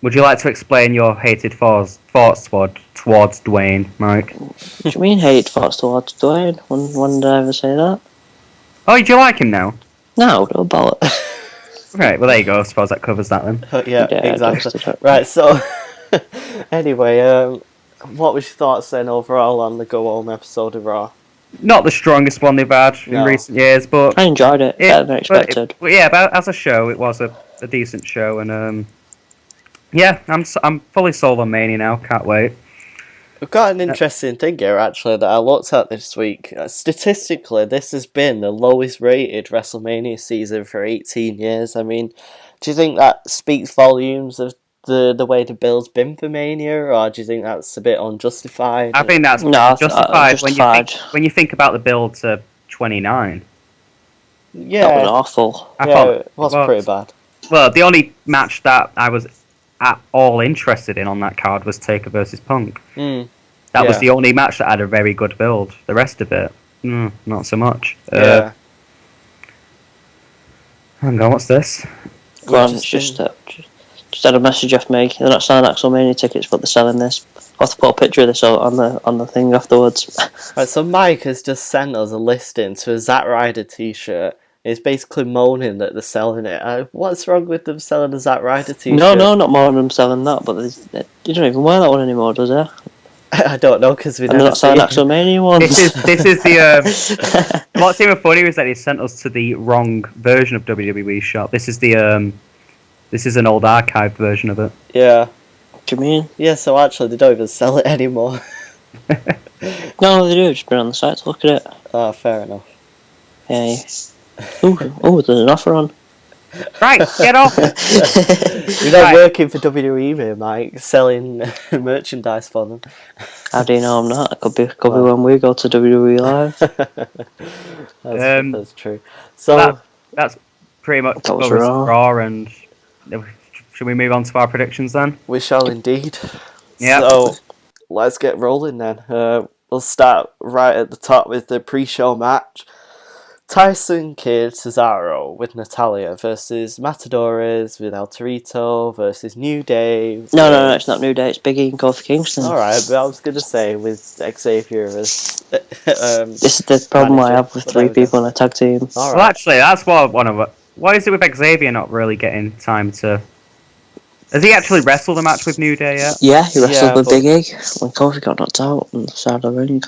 Would you like to explain your hated thoughts towards Dwayne, Mike? What do you mean hate thoughts towards Dwayne? When did I ever say that? Oh, do you like him now? No, no bollocks. Right, well there you go. I suppose that covers that then. Yeah, exactly. just- Right, so anyway, what was your thoughts then overall on the Go Home episode of Raw? Not the strongest one they've had in recent years, but I enjoyed it better than expected. But as a show, it was a decent show, and yeah, I'm fully sold on Mania now. Can't wait. We've got an interesting thing here, actually, that I looked at this week. Statistically, this has been the lowest rated WrestleMania season for 18 years. I mean, do you think that speaks volumes of the way the build's been for Mania, or do you think that's a bit unjustified? I think that's justified when you think about the build to 29. Yeah, That was awful. I thought it was pretty bad. Well, the only match that I was at all interested in on that card was Taker versus Punk. That was the only match that had a very good build. The rest of it, not so much. Yeah. Hang on, what's this? Go on, it's just had a message off me. They're not selling WrestleMania tickets, but they're selling this. I'll have to put a picture of this out on the thing afterwards. Right, so Mike has just sent us a listing to a Zack Ryder t-shirt. He's basically moaning that they're selling it. What's wrong with them selling a Zack Ryder t-shirt? No, not more than them selling that, but you don't even wear that one anymore, does it? I don't know, because we And they're never not selling seen it. WrestleMania ones. This is the. What's even funny is that he sent us to the wrong version of WWE shop. This is the. This is an old archived version of it. Yeah. What do you mean? Yeah, so actually they don't even sell it anymore. No, they do. Just been on the site to look at it. Oh, fair enough. Yeah. Oh, there's an offer on. Right, get off. You're not working for WWE here, Mike, selling merchandise for them. How do you know I'm not? It could be when we go to WWE Live. That's true. So that's pretty much That was covers Raw. Raw, and should we move on to our predictions then? we shall indeed. Yeah. So let's get rolling then. We'll start right at the top with the pre-show match. Tyson Kidd Cesaro with Natalia versus Matadores with El Torito versus New Day. No, it's not New Day. It's Big E and Kofi Kingston. Alright, but I was going to say with Xavier as... This is the problem I have with three people in a tag team. All Well, right. actually, that's one of it. Why is it with Xavier not really getting time to? Has he actually wrestled a match with New Day yet? Yeah, he wrestled with but- Big E when Kofi got knocked out on the side of the ring.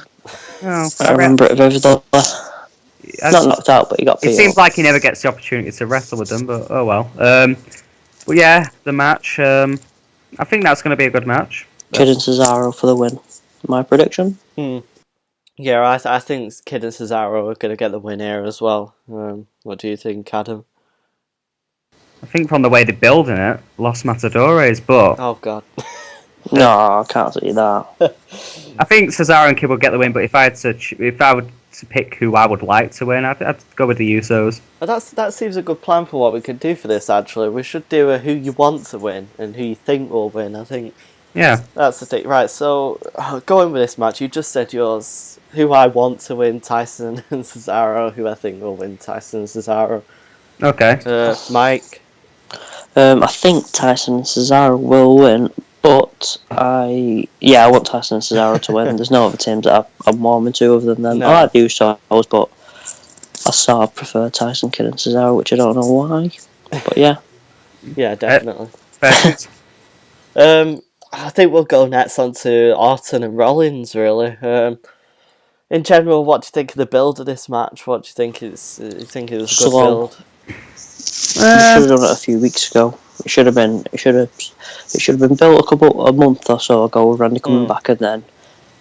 No, I remember it vividly. Not knocked out, but he got It beat seems up. like he never gets the opportunity to wrestle with them, but oh well. But yeah, the match. I think that's going to be a good match. Kidd and Cesaro for the win. My prediction? Yeah, I think Kidd and Cesaro are going to get the win here as well. What do you think, Adam? I think from the way they're building it, Los Matadores, but Oh, God. No, I can't see that. I think Cesaro and Kidd will get the win. But if I would to pick who I would like to win, I'd go with the Usos. That seems a good plan for what we could do for this, actually. We should do a who you want to win and who you think will win. I think Yeah. that's the thing. Right, so going with this match, you just said yours. Who I want to win, Tyson and Cesaro. Who I think will win, Tyson and Cesaro. Okay. Mike? I think Tyson and Cesaro will win, but I want Tyson and Cesaro to win. There's no other teams that I'm warming to other than them. No. I like the Usos, but I sort of prefer Tyson, Kidd and Cesaro, which I don't know why. But yeah. Yeah, definitely. Perfect. I think we'll go next on to Orton and Rollins, really. In general, what do you think of the build of this match? What do you think you think it was a good Slow. build? We should have done it a few weeks ago. It should have been built a month or so ago with Randy coming back, and then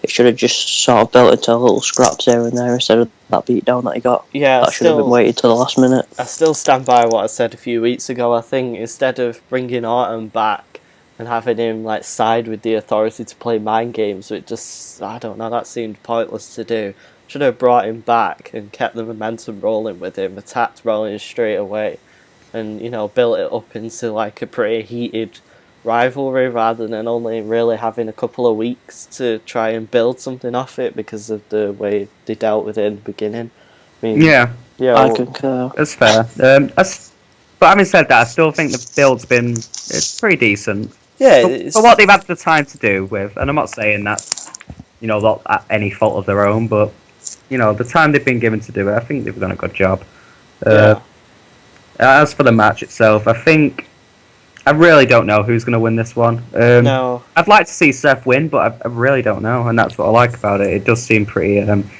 it should have just sort of built into little scraps here and there instead of that beatdown that he got. Yeah, that should have been waited till the last minute. I still stand by what I said a few weeks ago. I think instead of bringing Orton back and having him like side with the Authority to play mind games, it just, I don't know, that seemed pointless to do. Should have brought him back and kept the momentum rolling with him, attacked Rollins straight away, and built it up into like a pretty heated rivalry rather than only really having a couple of weeks to try and build something off it because of the way they dealt with it in the beginning. I mean, I concur. That's fair. But having said that, I still think the build's been pretty decent. Yeah, for what they've had the time to do with, and I'm not saying that's not at any fault of their own, but the time they've been given to do it, I think they've done a good job. As for the match itself, I really don't know who's going to win this one. No. I'd like to see Seth win, but I really don't know, and that's what I like about it. It does seem pretty.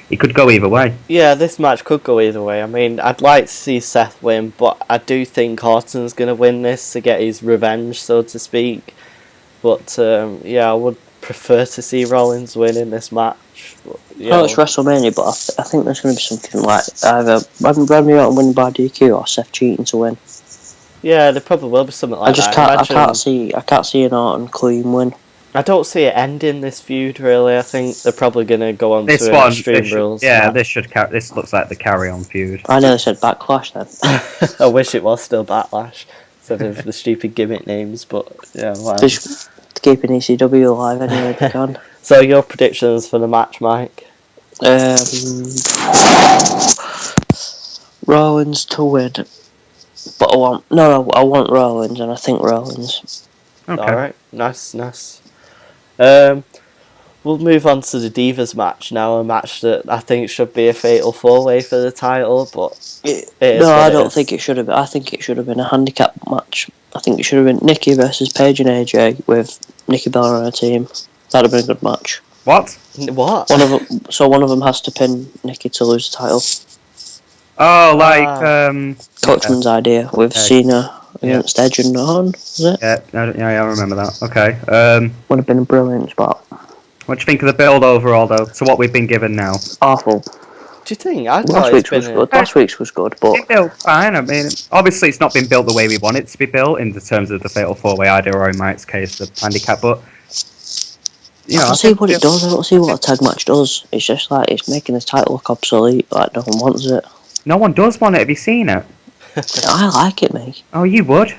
It could go either way. Yeah, this match could go either way. I mean, I'd like to see Seth win, but I do think Orton's going to win this to get his revenge, so to speak. But I would prefer to see Rollins win in this match. But, it's WrestleMania, but I think there's going to be something like either Randy Orton winning by DQ or Seth cheating to win. Yeah, there probably will be something like that. I can't see an Orton clean win. I don't see it ending this feud really. I think they're probably going to go on to Extreme Rules. Yeah, this looks like the carry-on feud. I nearly said Backlash then. I wish it was still Backlash instead of the stupid gimmick names, but yeah, whatever. Just keeping ECW alive anyway if you can. So your predictions for the match, Mike? Rollins to win. But I want Rollins, and I think Rollins. Okay. Alright, nice. We'll move on to the Divas match now, a match that I think should be a fatal 4-way for the title, but I don't think it should have been. I think it should have been a handicap match. I think it should have been Nikki versus Paige and AJ with Nikki Bella on her team. That'd have been a good match. What? What? One of them has to pin Nikki to lose the title. Oh, like Coachman's idea with Cena against Edge and Orton, was it? I remember that. Okay. Would have been a brilliant spot. What do you think of the build overall, though? To what we've been given now? Awful. Do you think? I thought Last week's was good. Last week's was good, but it built fine. I mean, obviously it's not been built the way we want it to be built in the terms of the fatal 4-way idea, or in Mike's case, the handicap. But I don't see what it does. I don't see what a tag match does. It's just like it's making the title look obsolete. Like no one wants it. No one does want it. Have you seen it? I like it, mate. Oh, you would?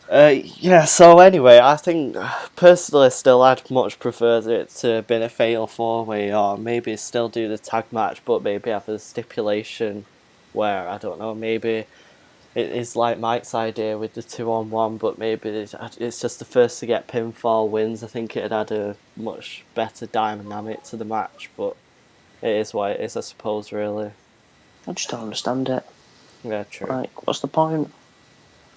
So anyway, I think, personally, still I'd much prefer it to have been a fatal 4-way, or maybe still do the tag match, but maybe have a stipulation where, I don't know, maybe it is like Mike's idea with the 2-on-1, but maybe it's just the first to get pinfall wins. I think it'd add a much better dynamic to the match, but it is what it is, I suppose, really. I just don't understand it. Yeah, true. Like, what's the point?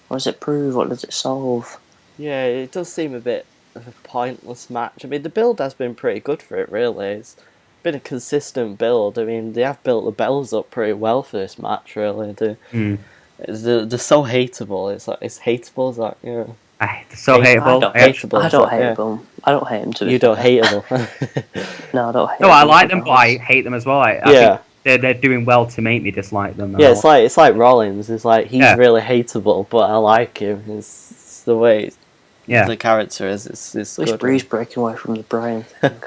What does it prove? What does it solve? Yeah, it does seem a bit of a pointless match. I mean, the build has been pretty good for it, really. It's been a consistent build. I mean, they have built the bells up pretty well for this match, really. They're so hateable. It's hateable, is that, yeah. They're so hateable. I don't hate them. I don't hate them, to be You don't hate them. No, I don't hate them. No, I like them, but I hate them as well. I think they're doing well to make me dislike them. Yeah, it's like Rollins. It's like he's really hateable, but I like him. It's the way the character is. It's good. Breeze breaking away from the brain. But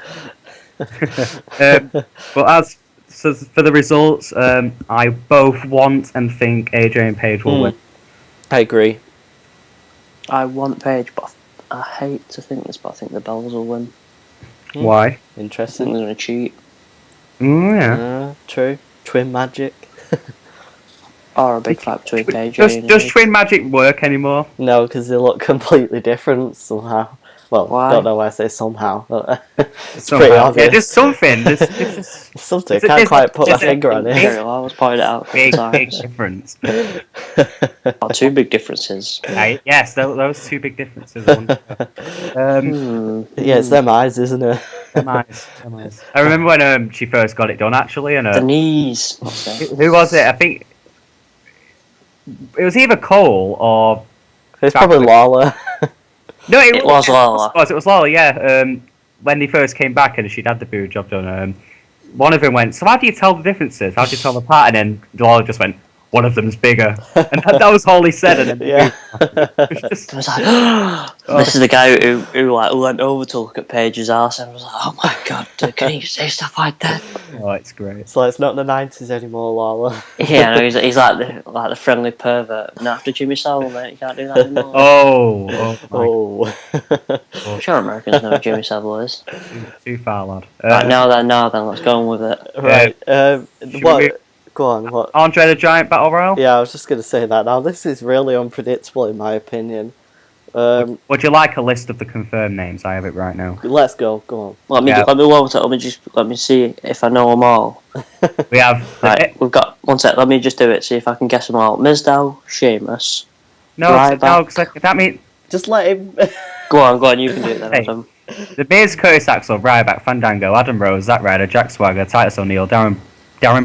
for the results, I both want and think AJ and Paige will win. I agree. I want Paige, but I hate to think this, but I think the Bells will win. Why? I Interesting. think they're going to cheat. Yeah. True. Twin magic. Or a big fight between Paige Does twin magic work anymore? No, because they look completely different somehow. Well, why? I don't know why I say somehow. It's Somehow. pretty obvious. Yeah, just something. Something. I can't quite put my finger on it. I was pointing it out. Big difference. Two big differences. Yes, those two big differences. Yeah, it's them eyes, isn't it? Them eyes. I remember when she first got it done, actually. And the knees. Who was it? I think it was either Cole or It's probably Lawler. No, It was Lawler. It was Lawler, yeah. When they first came back and she'd had the boob job done, one of them went, so how do you tell the differences? How do you tell them apart? And then Lawler just went, one of them's bigger. And that was all he said. And then Yeah. I was like, this is the guy who like went over to look at Paige's arse and was like, oh my god, dude, can you say stuff like that? Oh, it's great. So it's not the 90s anymore, Lawler. Yeah, no, he's like the friendly pervert. Not after Jimmy Savile, mate, you can't do that anymore. I'm sure Americans know who Jimmy Savile is. Too far, lad. Right, now then, let's go on with it. Right. What? Go on, what? Andre the Giant Battle Royal? Yeah, I was just going to say that. Now, this is really unpredictable in my opinion. Would you like a list of the confirmed names? I have it right now. Let's go on. Let me see if I know them all. We have... Right, we've got... One sec, let me just do it, see if I can guess them all. Mizdow, Sheamus. Because that means... Just let him... Go on, you can do it then, Adam. The Miz, Curtis Axel, Ryback, Fandango, Adam Rose, Zack Ryder, Jack Swagger, Titus O'Neil, Darren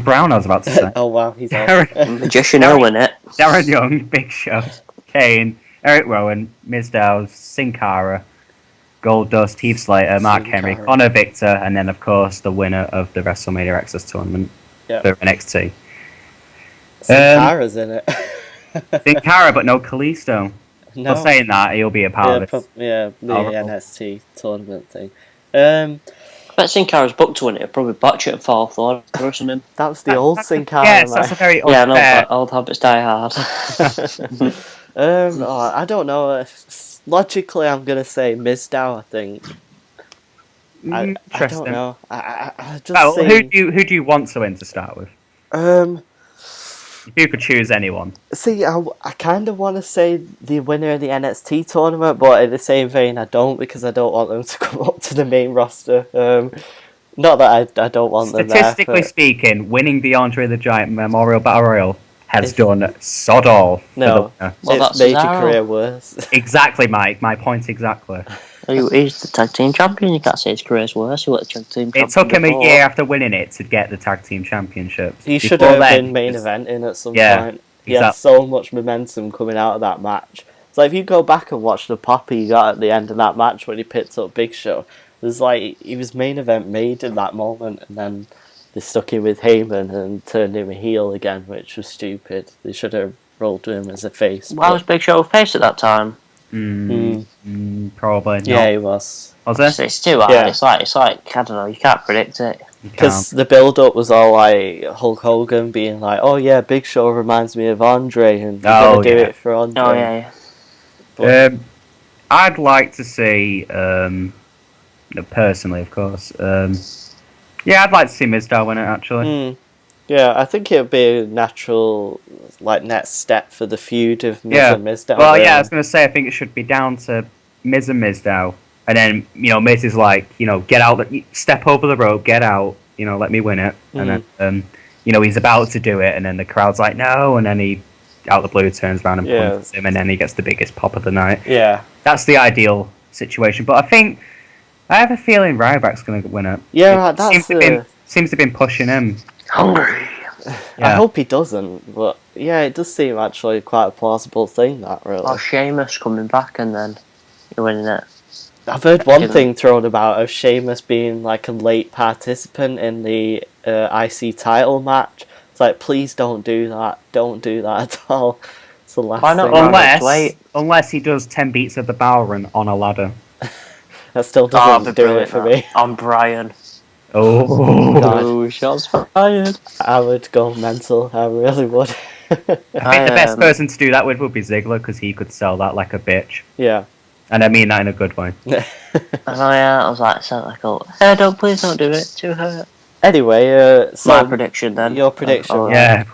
Brown, I was about to say. Oh wow, he's awesome. Magician Owen, it. Darren Young, Big Show, Kane, Eric Rowan, Mizdow, Sin Cara, Goldust, Heath Slater, Mark Henry, Connor Victor, and then of course the winner of the WrestleMania Access Tournament for NXT. Sin Cara's in it. Sin Cara, but no Kalisto. No. Not saying that, he'll be a part of it. The NXT tournament thing. I bet Sin Cara's booked to win it. He'll probably botch it and fall off or something. That was the old Sin Cara. Yes, that's a very unfair. Yeah, no, old habits die hard. I don't know. Logically, I'm gonna say Mizdow. I think. I don't know. I just who do you want to win to start with? If you could choose anyone. See, I kind of want to say the winner of the NXT tournament, but in the same vein, I don't, because I don't want them to come up to the main roster. Not that I don't want them there. Statistically speaking, winning the Andre the Giant Memorial Battle Royal has done sod all. No, it's made your career worse. Exactly, Mike. My point exactly. He's the tag team champion. You can't say his career's worse. He was the tag team champion. It took him a year after winning it to get the tag team championships. He should have been main eventing at some point. He had so much momentum coming out of that match. It's like if you go back and watch the pop he got at the end of that match when he picked up Big Show, there's like he was main event made in that moment, and then they stuck him with Heyman and turned him a heel again, which was stupid. They should have rolled him as a face. Why was Big Show a face at that time? Probably not. Yeah, he was. Was it? It's too hard. Yeah. It's like I don't know. You can't predict it. Because the build-up was all like Hulk Hogan being like, "Oh yeah, Big Show reminds me of Andre, and you're gonna do it for Andre." Oh yeah. But, I'd like to see, personally, of course. I'd like to see Mizdow win it actually. Yeah, I think it would be a natural, next step for the feud of Miz and Mizdow. Well, I was going to say, I think it should be down to Miz and Mizdow. And then, Miz is like, get out, step over the rope, get out, let me win it. And then, he's about to do it, and then the crowd's like, no, and then he, out the blue, turns around and punches him, and then he gets the biggest pop of the night. Yeah. That's the ideal situation. But I have a feeling Ryback's going to win it. Yeah, seems to have been pushing him. Hungry. I hope he doesn't, but it does seem actually quite a plausible thing, that really. Or Sheamus coming back and then you're winning it. I've heard one thing thrown about of Sheamus being like a late participant in the IC title match. It's like, please don't do that. Don't do that at all. It's the last thing. Unless he does 10 beats of the Bowen on a ladder. That still doesn't do it for me. I'm Brian. Oh, God. Shots fired. I would go mental. I really would. I think the best person to do that with would be Ziggler, because he could sell that like a bitch. Yeah. And I mean that in a good way. I was like, please don't do it. Too hurt. Anyway, so my prediction then. Your prediction.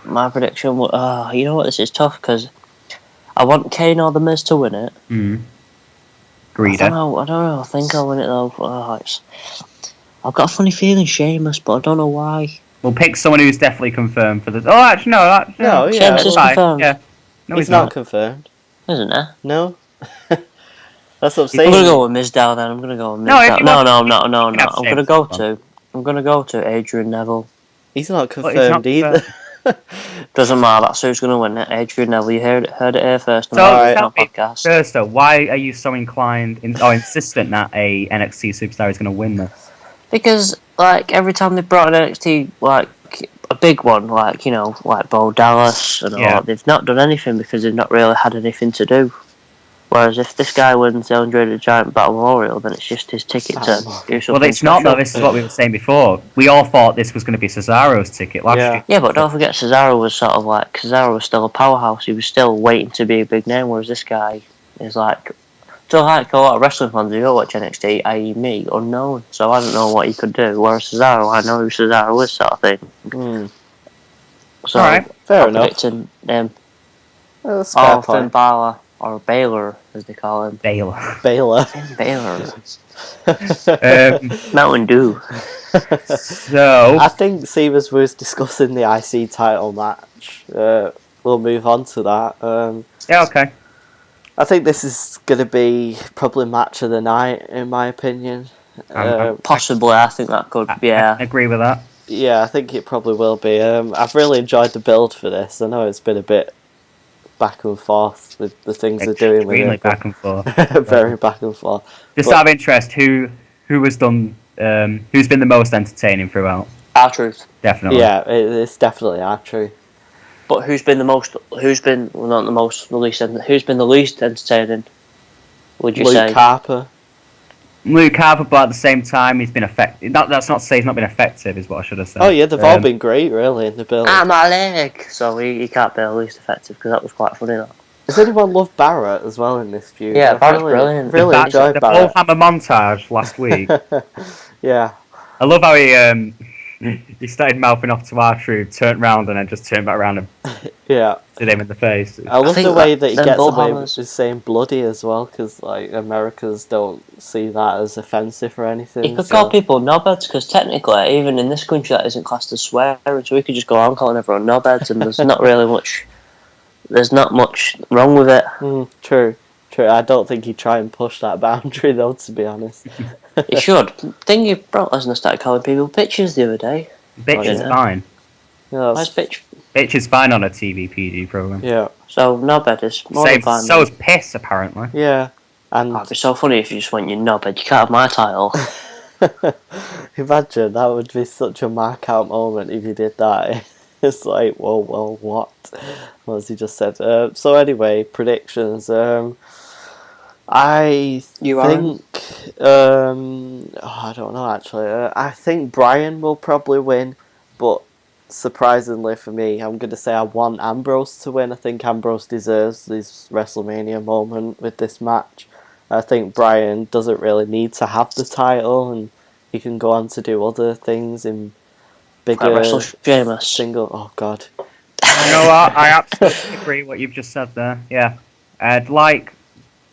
My prediction. You know what? This is tough because I want Kane or the Miz to win it. Greedy. I don't know. I think I'll win it though. I've got a funny feeling Sheamus, but I don't know why. We'll pick someone who's definitely confirmed for this. Oh, actually, no. No, Sheamus is confirmed. Yeah. No, he's not confirmed. Isn't there? No. That's what I'm saying. I'm gonna go with Mizdow then. I'm gonna go with Mizdow. No, I'm not. I'm gonna go to Adrian Neville. He's not confirmed either. Doesn't matter. That's who's going to win it. Adrian Neville. You heard it here first. On So, the tell me, podcast. first though, why are you so insistent that a NXT superstar is going to win this? Because like every time they brought an NXT like a big one, like like Bo Dallas and all that, they've not done anything because they've not really had anything to do. Whereas if this guy wins the Andre the Giant Battle Memorial, then it's just his ticket to do something. Well, it's not though. This is what we were saying before. We all thought this was going to be Cesaro's ticket last year. Yeah, but don't forget Cesaro was sort of like Cesaro was still a powerhouse. He was still waiting to be a big name, whereas this guy is like. So like a lot of wrestling fans who don't watch NXT, i.e. me, unknown. So I don't know what he could do. Whereas Cesaro, I know who Cesaro is, sort of thing. So Alright, fair enough. Predicting him. That's a fair Or Finn point. Balor, or Baylor, as they call him. Baylor. Baylor. Baylor. um, Mountain Dew. so I think Seamus was discussing the IC title match. We'll move on to that. yeah, okay. I think this is going to be probably match of the night, in my opinion. Possibly, I think that could. Yeah. I agree with that. Yeah, I think it probably will be. I've really enjoyed the build for this. I know it's been a bit back and forth with the things they're doing with Extremely it. back and forth. Very back and forth. Just But- out of interest, who has done? Who's been the most entertaining throughout? R-Truth. Definitely. Yeah, it's definitely true. But who's been the least entertaining? Would you say? Luke Harper. Luke Harper, but at the same time, he's been effective. That's not to say he's not been effective, is what I should have said. Oh yeah, they've all been great, really, in the build. My leg. So he can't be the least effective because that was quite funny. That. Does anyone love Barrett as well in this feud? Yeah, I've Barrett's brilliant. Really enjoyed the Barrett. Bullhammer montage last week. Yeah. I love how he started mouthing off to R-Truth, turned round, and then just turned back around and Yeah. did him in the face. I love think the way that he them gets away Bullhammers- with saying bloody as well, because like Americans don't see that as offensive or anything. He could call people knobheads because technically, even in this country, that isn't classed as swearing. So we could just go around calling everyone knobheads, and there's not really much. There's not much wrong with it. True. I don't think he'd try and push that boundary though, to be honest. He should. Thingy Brock Lesnar started calling people bitches the other day. Bitch is fine. Yeah, Where's that's- bitch? Bitch is fine on a TV PG program. yeah. So knobhead is more than fine. So is piss, apparently. Yeah. And It'd be so funny if you just went, you knobhead, you can't have my title. imagine, that would be such a mark out moment if you did that. It's like, well, what? As he just said. So anyway, predictions. I think. I don't know actually. I think Bryan will probably win, but surprisingly for me, I'm going to say I want Ambrose to win. I think Ambrose deserves this WrestleMania moment with this match. I think Bryan doesn't really need to have the title, and he can go on to do other things in bigger Wrestle Sheamus. single. Oh God. You know what? I absolutely agree with what you've just said there. Yeah. I'd like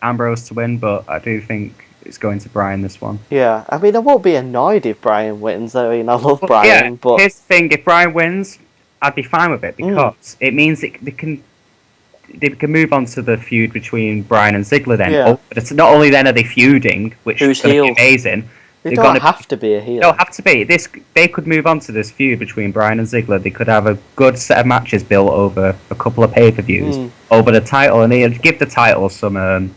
Ambrose to win, but I do think it's going to Bryan this one. Yeah, I mean, I won't be annoyed if Bryan wins. I mean, I love Bryan, but here's the thing: if Bryan wins, I'd be fine with it because it means they can move on to the feud between Bryan and Ziggler. Then, but it's not only then are they feuding, which is going to be amazing. they don't have to be a heel. They don't have to be. They could move on to this feud between Bryan and Ziggler. They could have a good set of matches built over a couple of pay-per-views over the title, and they'd give the title some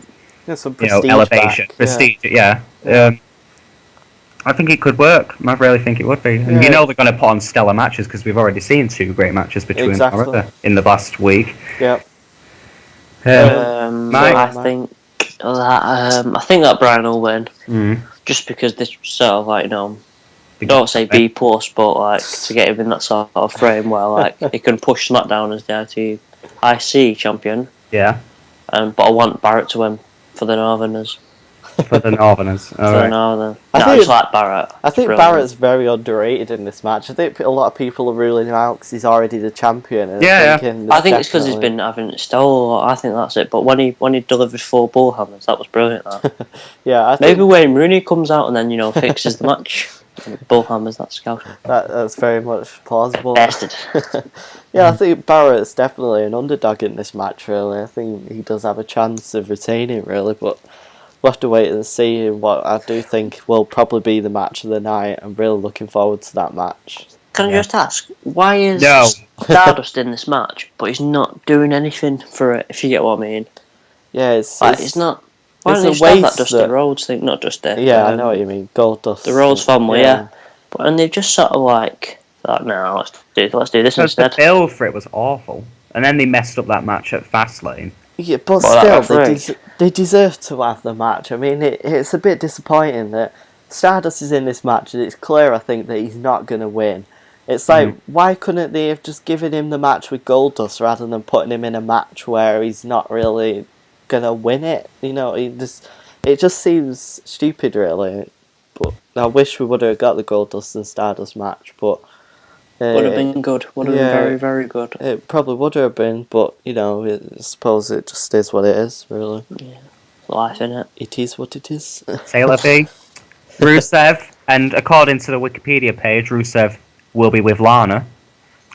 some prestige elevation, back. prestige. Yeah. I think it could work. I really think it would be. And they're going to put on stellar matches because we've already seen 2 great matches between them in the last week. Yep. Mike? I think that Bryan will win. Just because this sort of like don't say B plus, but like to get him in that sort of frame where like he can push SmackDown as the IC champion. Yeah. But I want Barrett to win for the Northerners. For the Northerners. I just like Barrett. I think Barrett's very underrated in this match. I think a lot of people are ruling him out because he's already the champion. And I think it's because he's been having it stole. I think that's it. But when he delivered 4 bullhammers, that was brilliant. That. Yeah, maybe Wayne Rooney comes out and then fixes the match. Bullhammers, that's scout. That's very much plausible. Bastard. Yeah, I think Barrett's definitely an underdog in this match. Really, I think he does have a chance of retaining. Really, but we'll have to wait and see what I do think will probably be the match of the night. I'm really looking forward to that match. Can I just ask, why is No. Stardust in this match, but he's not doing anything for it, if you get what I mean? Yeah, It's not... Why it's don't a they just have that waste Dusty that- Rhodes thing? Not Dusty. Yeah, I know what you mean. Goldust. The Rhodes family, yeah. And they've just sort of like... Thought, no, let's do this Because instead. the build for it was awful. And then they messed up that match at Fastlane. Yeah, but Well, still, they deserve to have the match. I mean, it's a bit disappointing that Stardust is in this match, and it's clear, I think, that he's not going to win. It's like, why couldn't they have just given him the match with Goldust rather than putting him in a match where he's not really going to win it? You know, it just seems stupid, really. But I wish we would have got the Goldust and Stardust match, but... Would have been good. Would have been very, very good. It probably would have been, but, you know, I suppose it just is what it is, really. Yeah. Life, innit? It is what it is. Sailor B, Rusev, and according to the Wikipedia page, Rusev will be with Lana.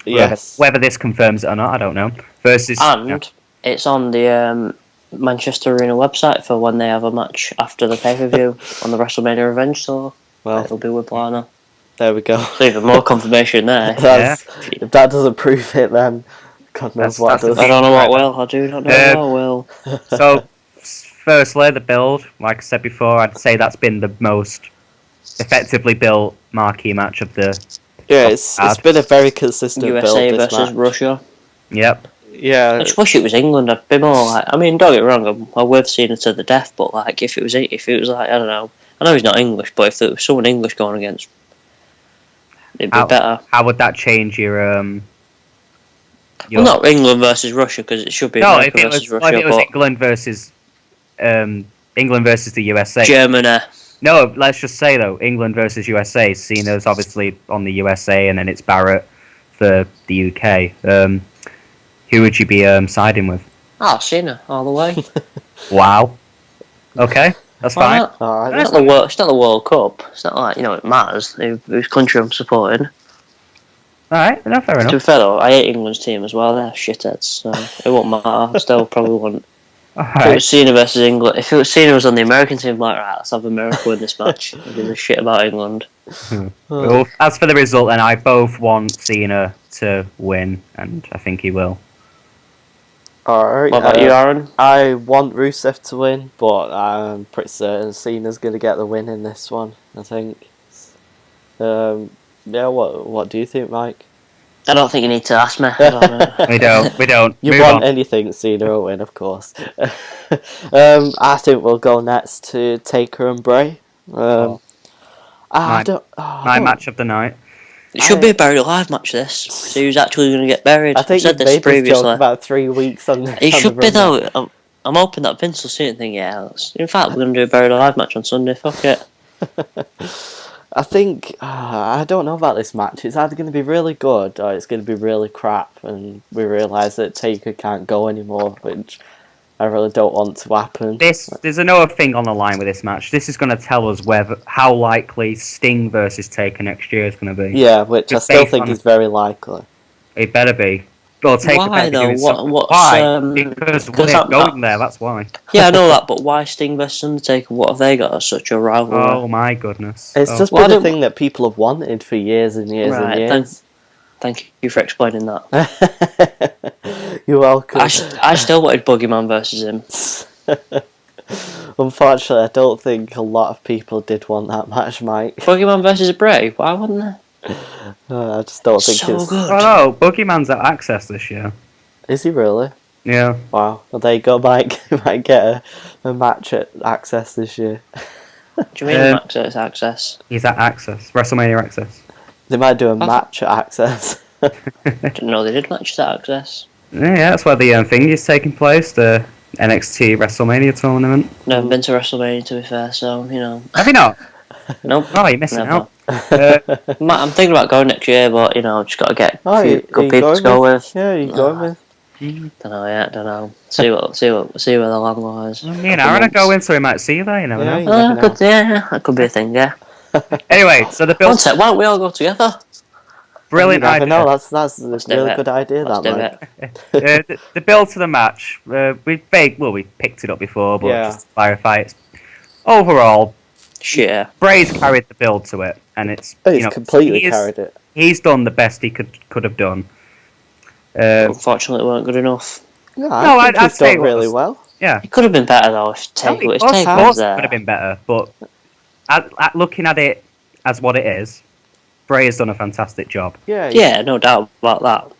Yes. Whether this confirms it or not, I don't know. Versus... And it's on the Manchester Arena website for when they have a match after the pay-per-view on the WrestleMania Revenge, so it'll be with Lana. There we go. So even more confirmation there. If that doesn't prove it, then God knows what does. I don't know what will. I do not know what will. So, firstly, the build, like I said before, I'd say that's been the most effectively built marquee match of the... Yeah, it's been a very consistent USA build, this versus match. Russia. Yep. Yeah. I just wish it was England. I'd be more like... I mean, don't get me wrong, I would have seen it to the death, but like, if it was like, I don't know. I know he's not English, but if there was someone English going against... It'd be better. How would that change your Well, not England versus Russia, because it should be America versus Russia. If it was England versus the USA. Germany. No, let's just say though, England versus USA. Cena's obviously on the USA, and then it's Barrett for the UK. Who would you be siding with? Oh, Cena, all the way. Wow. Okay, that's fine. Alright. It's not the World Cup. It's not like, it matters whose country I'm supporting. Alright, no, fair enough. To be fair though, I hate England's team as well. They're shitheads, so it won't matter. I still probably wouldn't. If it was Cena versus England, if it was Cena was on the American team, like, right, let's have America win this match. I give a shit about England. Well, as for the result, then I both want Cena to win, and I think he will. Alright. What about you, Aaron? I want Rusev to win, but I'm pretty certain Cena's going to get the win in this one, I think. Yeah, what do you think, Mike? I don't think you need to ask me. I don't know. We don't. You Move want on. anything Cena will win, of course. I think we'll go next to Taker and Bray. My match of the night. It should be a buried alive match, this. So who's actually going to get buried? I think said you this made previously. this joke about 3 weeks on the It should the be, run. though. I'm hoping that Vince will see it and think, in fact, we're going to do a buried alive match on Sunday. Fuck it. I think, I don't know about this match. It's either going to be really good or it's going to be really crap, and we realise that Taker can't go anymore, which I really don't want to happen. There's another thing on the line with this match. This is going to tell us how likely Sting versus Taker next year is going to be. Yeah, which I Just still based think on- is very likely. It better be. Well, Taker Why, better be though? doing something. What's, Why? Because we're that- going there, that's why. Yeah, I know that, but why Sting versus Undertaker? What have they got as such a rivalry? Oh my goodness. It's just Well, I been a don't- thing that people have wanted for years and years Right, and years. Thank you for explaining that. You're welcome. I still wanted Boogeyman versus him. Unfortunately, I don't think a lot of people did want that match, Mike. Boogeyman versus Bray? Why wouldn't they? I just don't think So it's... good. Oh no, Boogeyman's at Access this year. Is he really? Yeah. Wow. Well, there you go, Mike. You might get a match at Access this year. Do you mean Access? He's at Access. WrestleMania Access. They might do a match at Access. Didn't know they did matches at Access. Yeah, that's where the thing is taking place, the NXT WrestleMania tournament. Never been to WrestleMania, to be fair, so, Have you not? Nope. Oh, you're missing Never. out. I'm thinking about going next year, but, just got to get Oh, a few good people to go with. Yeah, you're going with. Don't know yet, don't know. See where the land lies. Me and Aaron are going, so we might see you there, you never Yeah, know. you never know. That could be a thing, yeah. Anyway, so the One build... sec, why don't we all go together? Brilliant You never idea. know, that's a do really it. good idea, Let's that, do Mike. it. The build to the match, we picked it up before, but Yeah. just to clarify, it's overall Shit. Bray's carried the build to it, and it's He's completely carried it. He's done the best he could have done. Unfortunately, it weren't good enough. No, I think he's done really well. Yeah, It could have been better though if Taker was Of course, there. it could have been better, but at looking at it as what it is, Bray has done a fantastic job. Yeah, no doubt about that.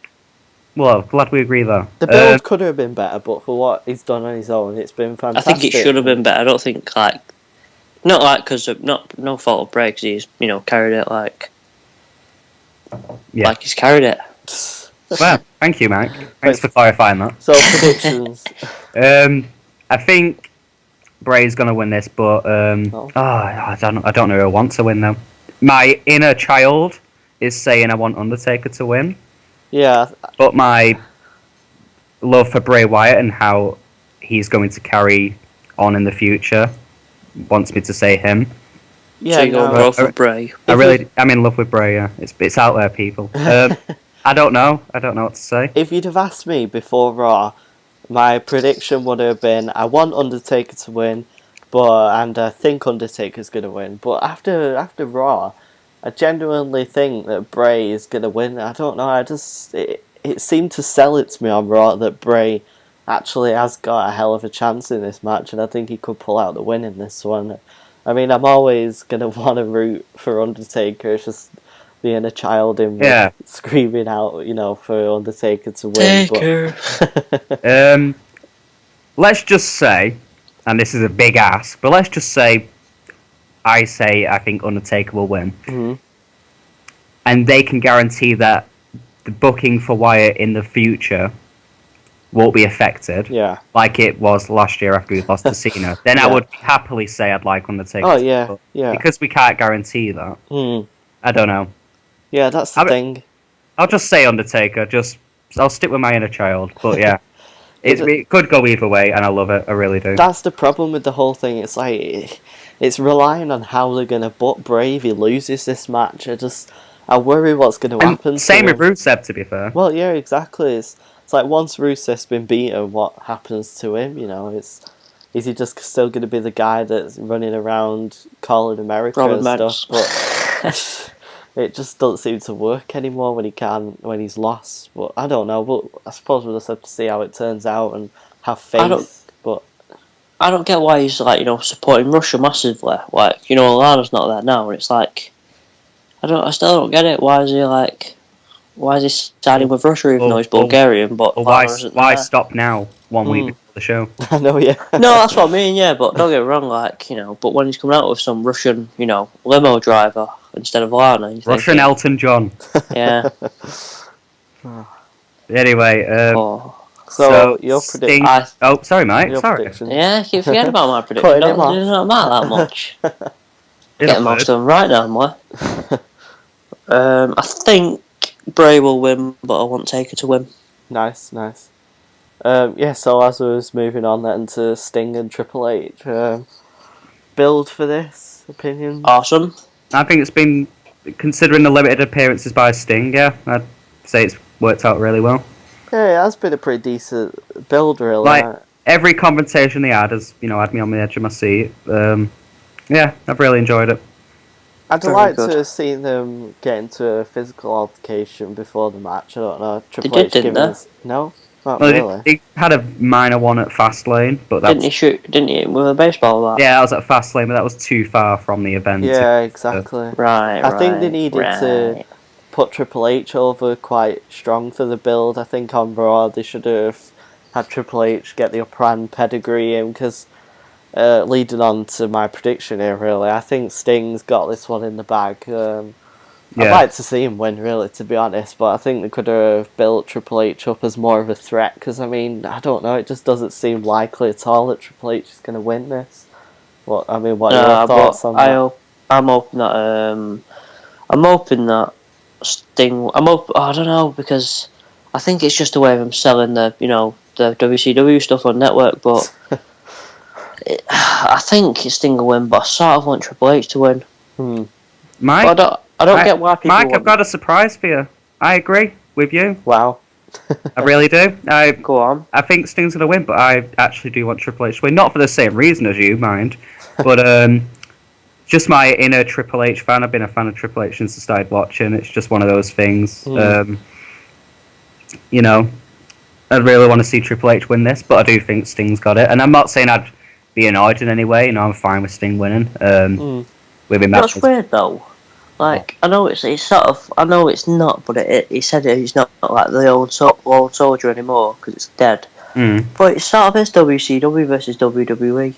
Well, glad we agree there. The build could have been better, but for what he's done on his own, it's been fantastic. I think it should have been better. I don't think because no fault of Bray, because he's carried it like he's carried it. Well, thank you, Mike. Thanks for clarifying that. So predictions. I think Bray's gonna win this, but I don't know who I want to win though. My inner child is saying I want Undertaker to win. Yeah. But my love for Bray Wyatt and how he's going to carry on in the future wants me to say him. Yeah, so you go both with Bray. I'm in love with Bray. Yeah, it's out there, people. I don't know what to say. If you'd have asked me before Raw, my prediction would have been I want Undertaker to win, and I think Undertaker's gonna win. But after Raw, I genuinely think that Bray is gonna win. I don't know. It seemed to sell it to me on Raw that Bray actually has got a hell of a chance in this match, and I think he could pull out the win in this one. I mean, I'm always gonna want to root for Undertaker. It's just the inner child in me screaming out, for Undertaker to win. But let's just say, and this is a big ask, but let's just say I think Undertaker will win. Mm-hmm. And they can guarantee that the booking for Wyatt in the future won't be affected. Yeah. Like it was last year after we lost to Cena. Then I would happily say I'd like Undertaker. Oh, yeah, yeah. Because we can't guarantee that. I don't know. Yeah, that's the thing. I'll just say Undertaker. I'll stick with my inner child. But yeah. It could go either way, and I love it. I really do. That's the problem with the whole thing. It's like it's relying on how they're going to book Bray if he loses this match. I worry what's going to happen. Same with Rusev, to be fair. Well, yeah, exactly. It's like once Rusev's been beaten, what happens to him? Is he just still going to be the guy that's running around calling America and stuff? But it just doesn't seem to work anymore when he's lost. But I don't know. But I suppose we'll just have to see how it turns out and have faith. I don't get why he's supporting Russia massively. Lana's not there now, and it's like I still don't get it. Why is he siding with Russia even though he's Bulgarian? But why stop now? 1 week before the show. I know, yeah. No, that's what I mean, yeah. But don't get me wrong, but when he's coming out with some Russian, limo driver instead of Lana, Russian Elton John. Yeah. Anyway, so your prediction. Oh, sorry, mate. Sorry. Prediction. Yeah, I keep forgetting about my prediction. Don't matter that much. Get most of them right now, boy. I think Bray will win, but I want Taker to win. Nice. So as I was moving on then to Sting and Triple H, build for this, opinion? Awesome. I think it's been, considering the limited appearances by Sting, I'd say it's worked out really well. Yeah, it has been a pretty decent build, really. Like, every conversation they had has, had me on the edge of my seat. I've really enjoyed it. I'd like to have seen them get into a physical altercation before the match. I don't know. Triple H giving us... No? Not really. He had a minor one at Fastlane, but that's... Didn't he hit him with a baseball bat? Yeah, that was at Fastlane, but that was too far from the event. Yeah, exactly. I think they needed to put Triple H over quite strong for the build. I think on Raw they should have had Triple H get the upper hand pedigree in, because... leading on to my prediction here, really, I think Sting's got this one in the bag. I'd like to see him win, really, to be honest, but I think they could have built Triple H up as more of a threat, because, I don't know, it just doesn't seem likely at all that Triple H is going to win this. What are your thoughts on that? I'm hoping that Sting... I don't know, because I think it's just a way of him selling the WCW stuff on network, but... I think Sting will win, but I sort of want Triple H to win. Mike, but I don't get why people. Mike, I've got a surprise for you. I agree with you. Wow. I really do. Go on. I think Sting's going to win, but I actually do want Triple H to win. Not for the same reason as you, mind. But just my inner Triple H fan. I've been a fan of Triple H since I started watching. It's just one of those things. You know, I'd really want to see Triple H win this, but I do think Sting's got it. And I'm not saying I'd be annoyed in any way. You know, I'm fine with Sting winning. With him. That's weird though. Like, I know it's sort of, I know it's not, but he said he's not like the old soldier anymore because it's dead. But it sort of is WCW versus WWE.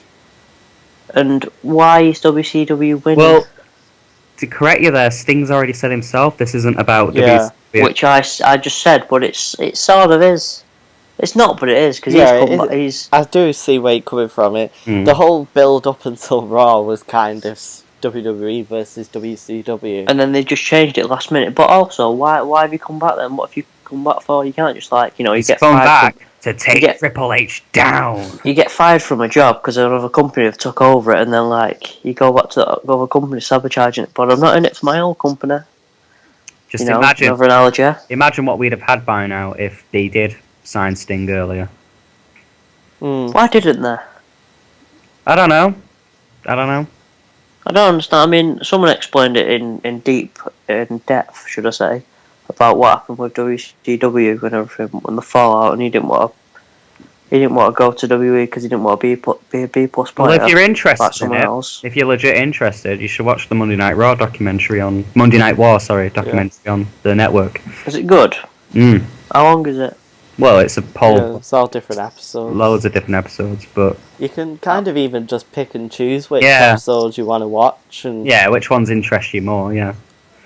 And why is WCW winning? Well, to correct you there, Sting's already said himself this isn't about WCW. Which I just said, but it sort of is. It's not, but it is, because he's... I do see where you're coming from it. The whole build up until Raw was kind of WWE versus WCW. And then they just changed it last minute. But also, why have you come back then? What have you come back for? You can't just you get come back to take Triple H down. You get fired from a job because another company have took over it, and then you go back to the other company sabotaging it. But I'm not in it for my own company. Just imagine another analogy. Imagine what we'd have had by now if they did sign Sting earlier. Why didn't they? I don't know. I don't understand. I mean, someone explained it in depth, should I say, about what happened with WCW and everything when the fallout, and he didn't want to go to WWE because he didn't want to be a B plus player. Well, if you're interested in it, if you're legit interested, you should watch the Monday Night War documentary on on the network. Is it good? How long is it? Well, it's a poll. Yeah, it's all different episodes. Loads of different episodes, but you can kind of even just pick and choose which episodes you want to watch, and which ones interest you more. Yeah.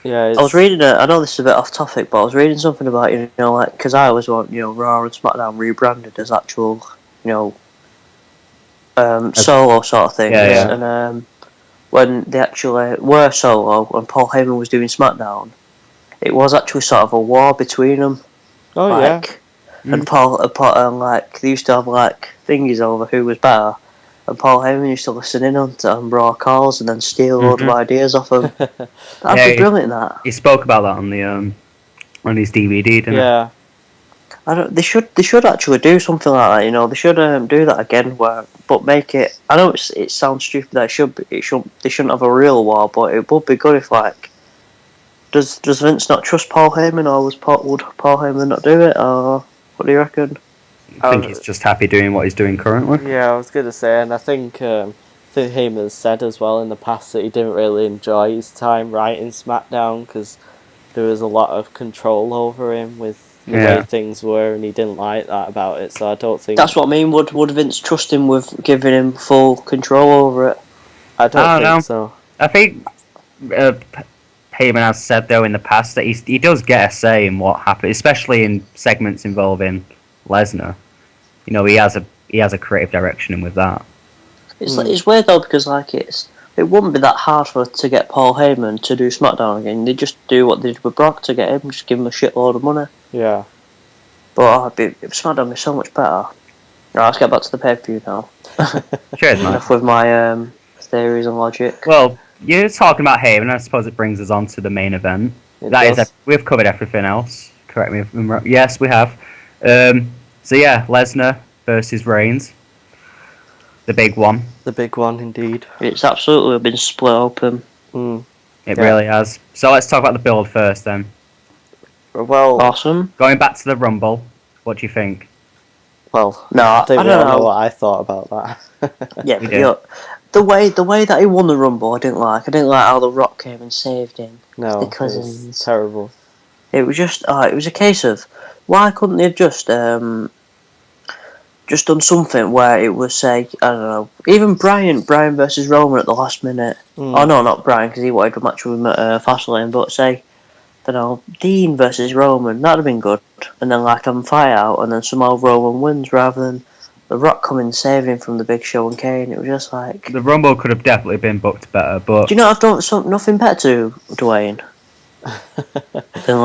Yeah. I was reading I know this is a bit off topic, but I was reading something about because I always want Raw and SmackDown rebranded as actual solo sort of things. And when they actually were solo, when Paul Heyman was doing SmackDown, it was actually sort of a war between them. Oh yeah. And Paul they used to have thingies over who was better, and Paul Heyman used to listen in on Raw calls and then steal a load of ideas off him. That'd be brilliant. That he spoke about that on the on his DVD, didn't he? Yeah. They should actually do something like that. They should do that again, but make it. I know it sounds stupid that they shouldn't have a real war, but it would be good if does Vince not trust Paul Heyman, or would Paul Heyman not do it, or what do you reckon? I think he's just happy doing what he's doing currently. Yeah, I was going to say, and I think Heyman said as well in the past that he didn't really enjoy his time writing SmackDown because there was a lot of control over him with the way things were, and he didn't like that about it. So I don't think that's what I mean. Would Vince trust him with giving him full control over it? I don't think so. I think Heyman has said though in the past that he does get a say in what happens, especially in segments involving Lesnar. He has a creative direction in with that. It's weird though because it wouldn't be that hard to get Paul Heyman to do SmackDown again. They just do what they did with Brock to get him, just give him a shitload of money. Yeah. But SmackDown would be so much better. Right, let's get back to the pay-per-view now. Cheers, man. Enough with my theories and logic. Well, you're talking about Heyman. I suppose it brings us on to the main event. We've covered everything else. Correct me if I'm wrong. Yes, we have. So yeah, Lesnar versus Reigns. The big one. The big one, indeed. It's absolutely been split open. It really has. So let's talk about the build first then. Well, awesome. Going back to the Rumble, what do you think? Well, no, I don't know what I thought about that. Yeah, but the way that he won the Rumble, I didn't like. I didn't like how The Rock came and saved him. No, the cousins. It was terrible. It was just, it was a case of why couldn't they have just done something where it was, say, I don't know, even Bryan versus Roman at the last minute. Oh no, not Bryan because he wanted a match with him at Fastlane, but say, I don't know, Dean versus Roman, that'd have been good. And then have fight out, and then somehow Roman wins rather than The Rock coming and saving him from the Big Show and Kane. It was just the Rumble could have definitely been booked better, but do you know I've done nothing better to Dwayne than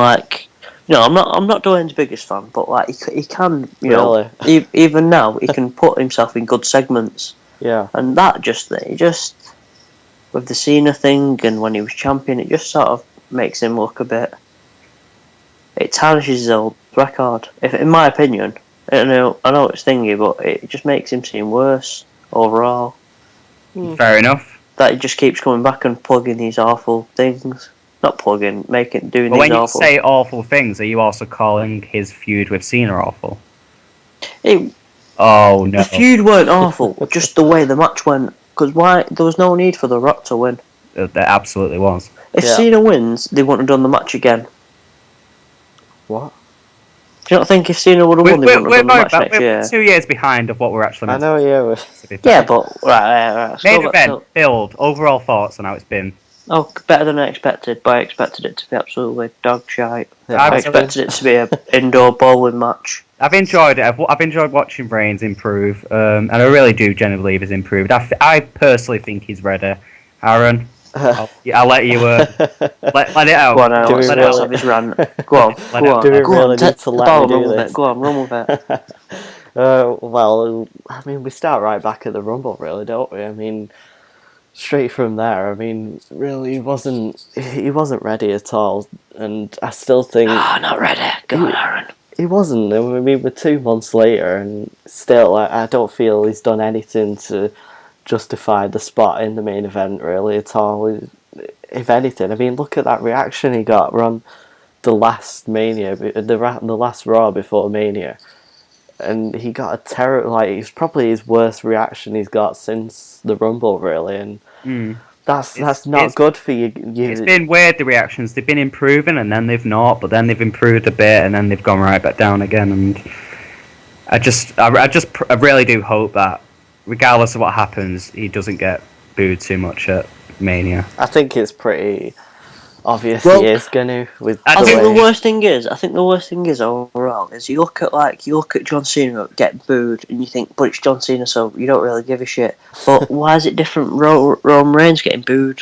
I'm not Dwayne's biggest fan, but he can even now he can put himself in good segments. Yeah, and that just with the Cena thing and when he was champion, it just sort of makes him look a bit. It tarnishes his old record, in my opinion. I know it's thingy, but it just makes him seem worse overall. Fair enough. that he just keeps coming back and plugging these awful things. Not plugging, doing But these when you awful. say awful things, are you also calling his feud with Cena awful? Oh no! The feud weren't awful, just the way the match went. Because there was no need for The Rock to win. There absolutely was. If Cena wins, they wouldn't have done the match again. What? Do you not think if Cena would have won, they wouldn't have done the match next year? We're 2 years behind of what we're actually meant I know, to Yeah, but right. Main event, build, overall thoughts on how it's been. Oh, better than I expected, but I expected it to be absolutely dog shite. Yeah, I expected it to be an indoor bowling match. I've enjoyed it. I've enjoyed watching Reigns improve, and I really do genuinely believe he's improved. I personally think he's ready. Aaron, I'll let you let it out. Go on, Aaron, let's have his rant. Go on, Do we really need to let me do this? Go on, run with it. Well, I mean, we start right back at the Rumble, really, don't we? I mean, straight from there, I mean, really, he wasn't ready at all, and I still think... Oh, not ready. Go on, Aaron. He wasn't. I mean, we're 2 months later, and still, I don't feel he's done anything to justify the spot in the main event, really, at all. If anything, I mean, look at that reaction he got on the last Mania, the last Raw before Mania, and he got a terrible, it's probably his worst reaction he's got since the Rumble, really, and that's not good for you. It's been weird, the reactions. They've been improving, and then they've not, but then they've improved a bit, and then they've gone right back down again, and I really do hope that, regardless of what happens, he doesn't get booed too much at Mania. I think it's pretty obvious he is going to. I think the worst thing is overall is you look at John Cena get booed and you think, but it's John Cena, so you don't really give a shit. But why is it different? Roman Reigns getting booed.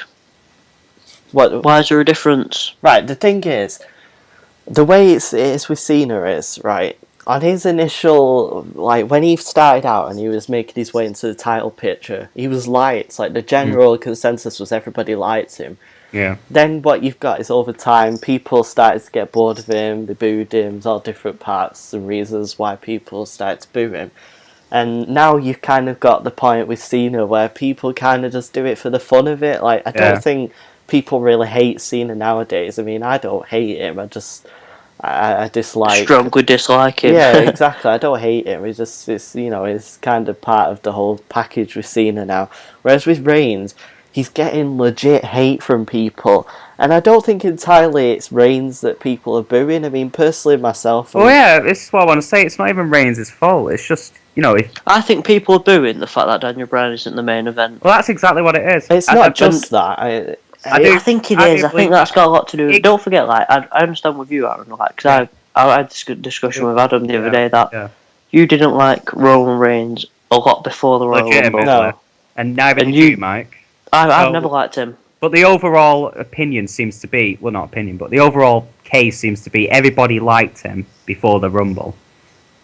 What? Why is there a difference? Right. The thing is, the way it is with Cena is right. On his initial, when he started out and he was making his way into the title picture, he was liked. The general consensus was everybody liked him. Yeah. Then what you've got is over time, people started to get bored of him, they booed him, there's all different parts and reasons why people started to boo him. And now you've kind of got the point with Cena where people kind of just do it for the fun of it. I don't think people really hate Cena nowadays. I mean, I don't hate him, I dislike... Strongly dislike him. Yeah, exactly. I don't hate him. It's kind of part of the whole package with Cena now. Whereas with Reigns, he's getting legit hate from people. And I don't think entirely it's Reigns that people are booing. I mean, personally, myself... this is what I want to say. It's not even Reigns' fault. It's just, I think people are booing the fact that Daniel Bryan isn't the main event. Well, that's exactly what it is. It's not just that. I think it is. I think that's got a lot to do with it. Don't forget, I understand with you, Aaron, because I had this discussion with Adam the other day that you didn't like Roman Reigns a lot before the Royal Rumble. No. And neither did you, Mike. I've never liked him. But the overall opinion seems to be, well, not opinion, but the overall case seems to be everybody liked him before the Rumble.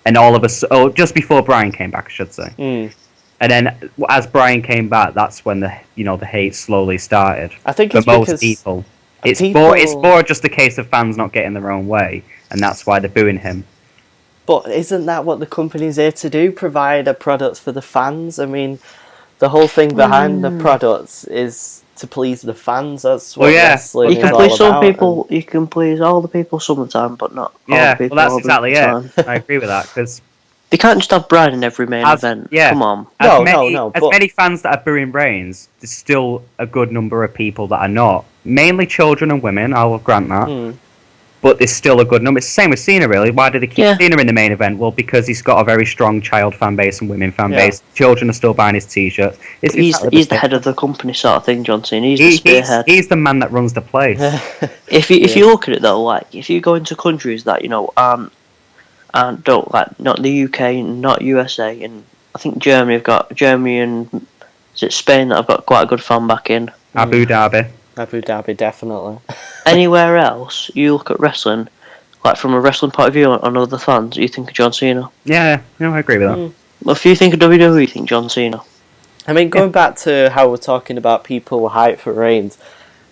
And all of us, just before Bryan came back, I should say. Mm. And then, as Bryan came back, that's when the hate slowly started. I think for it's most because people. It's more just a case of fans not getting their own way, and that's why they're booing him. But isn't that what the company's here to do? Provide a product for the fans? I mean, the whole thing behind the products is to please the fans. That's what wrestling is all please some about. people. You can please all the people some of the time, but not all the people. Well, that's exactly it. I agree with that because. They can't just have Bryan in every main event. Yeah. Come on. Many fans that are booing Reigns, there's still a good number of people that are not. Mainly children and women, I'll grant that. Mm. But there's still a good number. It's the same with Cena, really. Why did they keep Cena in the main event? Well, because he's got a very strong child fan base and women fan base. Children are still buying his T-shirts. He's the head of the company sort of thing, John Cena. He's the spearhead. He's the man that runs the place. If you look at it, though, if you go into countries that, and not the UK, not USA, and I think Germany and is it Spain that have got quite a good fan back in. Abu Dhabi, definitely. Anywhere else, you look at wrestling, from a wrestling point of view on other fans, you think of John Cena. Yeah, I agree with that. Well, if you think of WWE, you think John Cena. I mean, going back to how we're talking about people who hype for Reigns,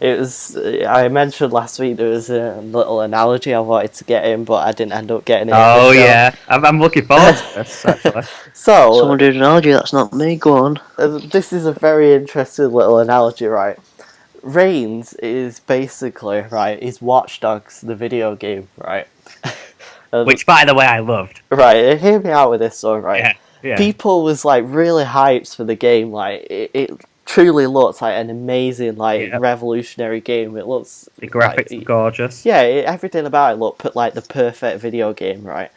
It was. I mentioned last week there was a little analogy I wanted to get in, but I didn't end up getting it. Oh yeah, I'm looking forward to this actually. So someone did an analogy. That's not me. Go on. This is a very interesting little analogy, right? Reigns is basically right. Is Watch Dogs the video game, right? Which, by the way, I loved. Right, hear me out with this one, right? Yeah. People was like really hyped for the game, like it truly looks like an amazing, like revolutionary game. It looks the graphics are gorgeous. Yeah, everything about it looked like the perfect video game, right?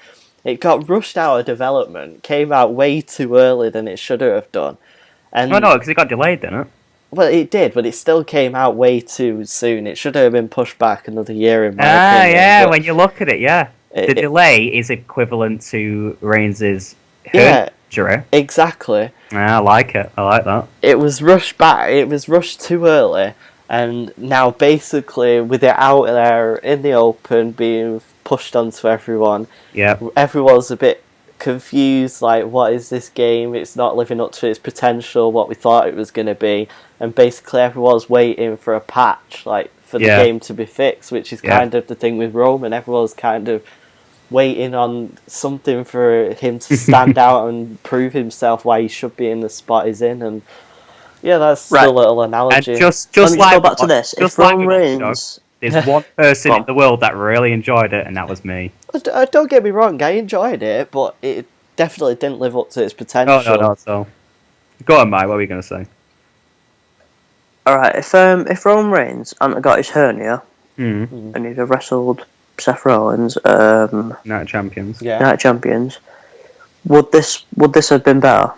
It got rushed out of development, came out way too early than it should have done. And no, because it got delayed, didn't it? Well, it did, but it still came out way too soon. It should have been pushed back another year, in my opinion. Yeah, when you look at it, the delay is equivalent to Reigns' injury. Exactly. I like it. I like that. It was rushed back. It was rushed too early, and now basically with it out there in the open, being pushed onto everyone, everyone's a bit confused, like, what is this game? It's not living up to its potential, what we thought it was going to be, and basically everyone's waiting for a patch, like, for the game to be fixed, which is kind of the thing with Roman. Everyone's kind of waiting on something for him to stand out and prove himself why he should be in the spot he's in, and that's the little analogy. And just Let me like go back to this. If Roman Reigns... There's one person in the world that really enjoyed it, and that was me. Don't get me wrong, I enjoyed it, but it definitely didn't live up to its potential. No. So, go on, Mike. What were you going to say? All right. If Roman Reigns hadn't got his hernia and he'd have wrestled Seth Rollins, Night of Champions, Night of Champions, would this have been better?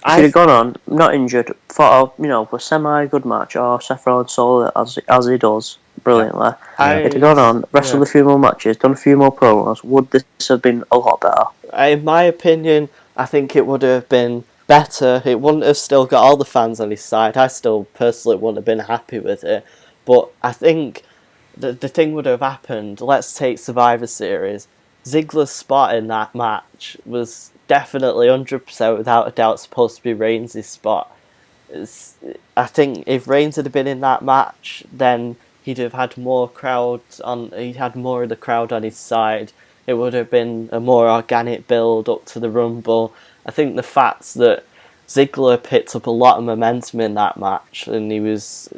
If he'd have gone on, not injured, fought a semi-good match, or Seth Rollins sold it as he does brilliantly. If he'd gone on, wrestled a few more matches, done a few more promos, would this have been a lot better? In my opinion, I think it would have been better. It wouldn't have still got all the fans on his side. I still personally wouldn't have been happy with it. But I think the thing would have happened. Let's take Survivor Series. Ziggler's spot in that match was definitely 100% without a doubt supposed to be Reigns' spot. I think if Reigns had been in that match, then he'd have had more he'd had more of the crowd on his side. It would have been a more organic build up to the Rumble. I think the fact that Ziggler picked up a lot of momentum in that match, and he was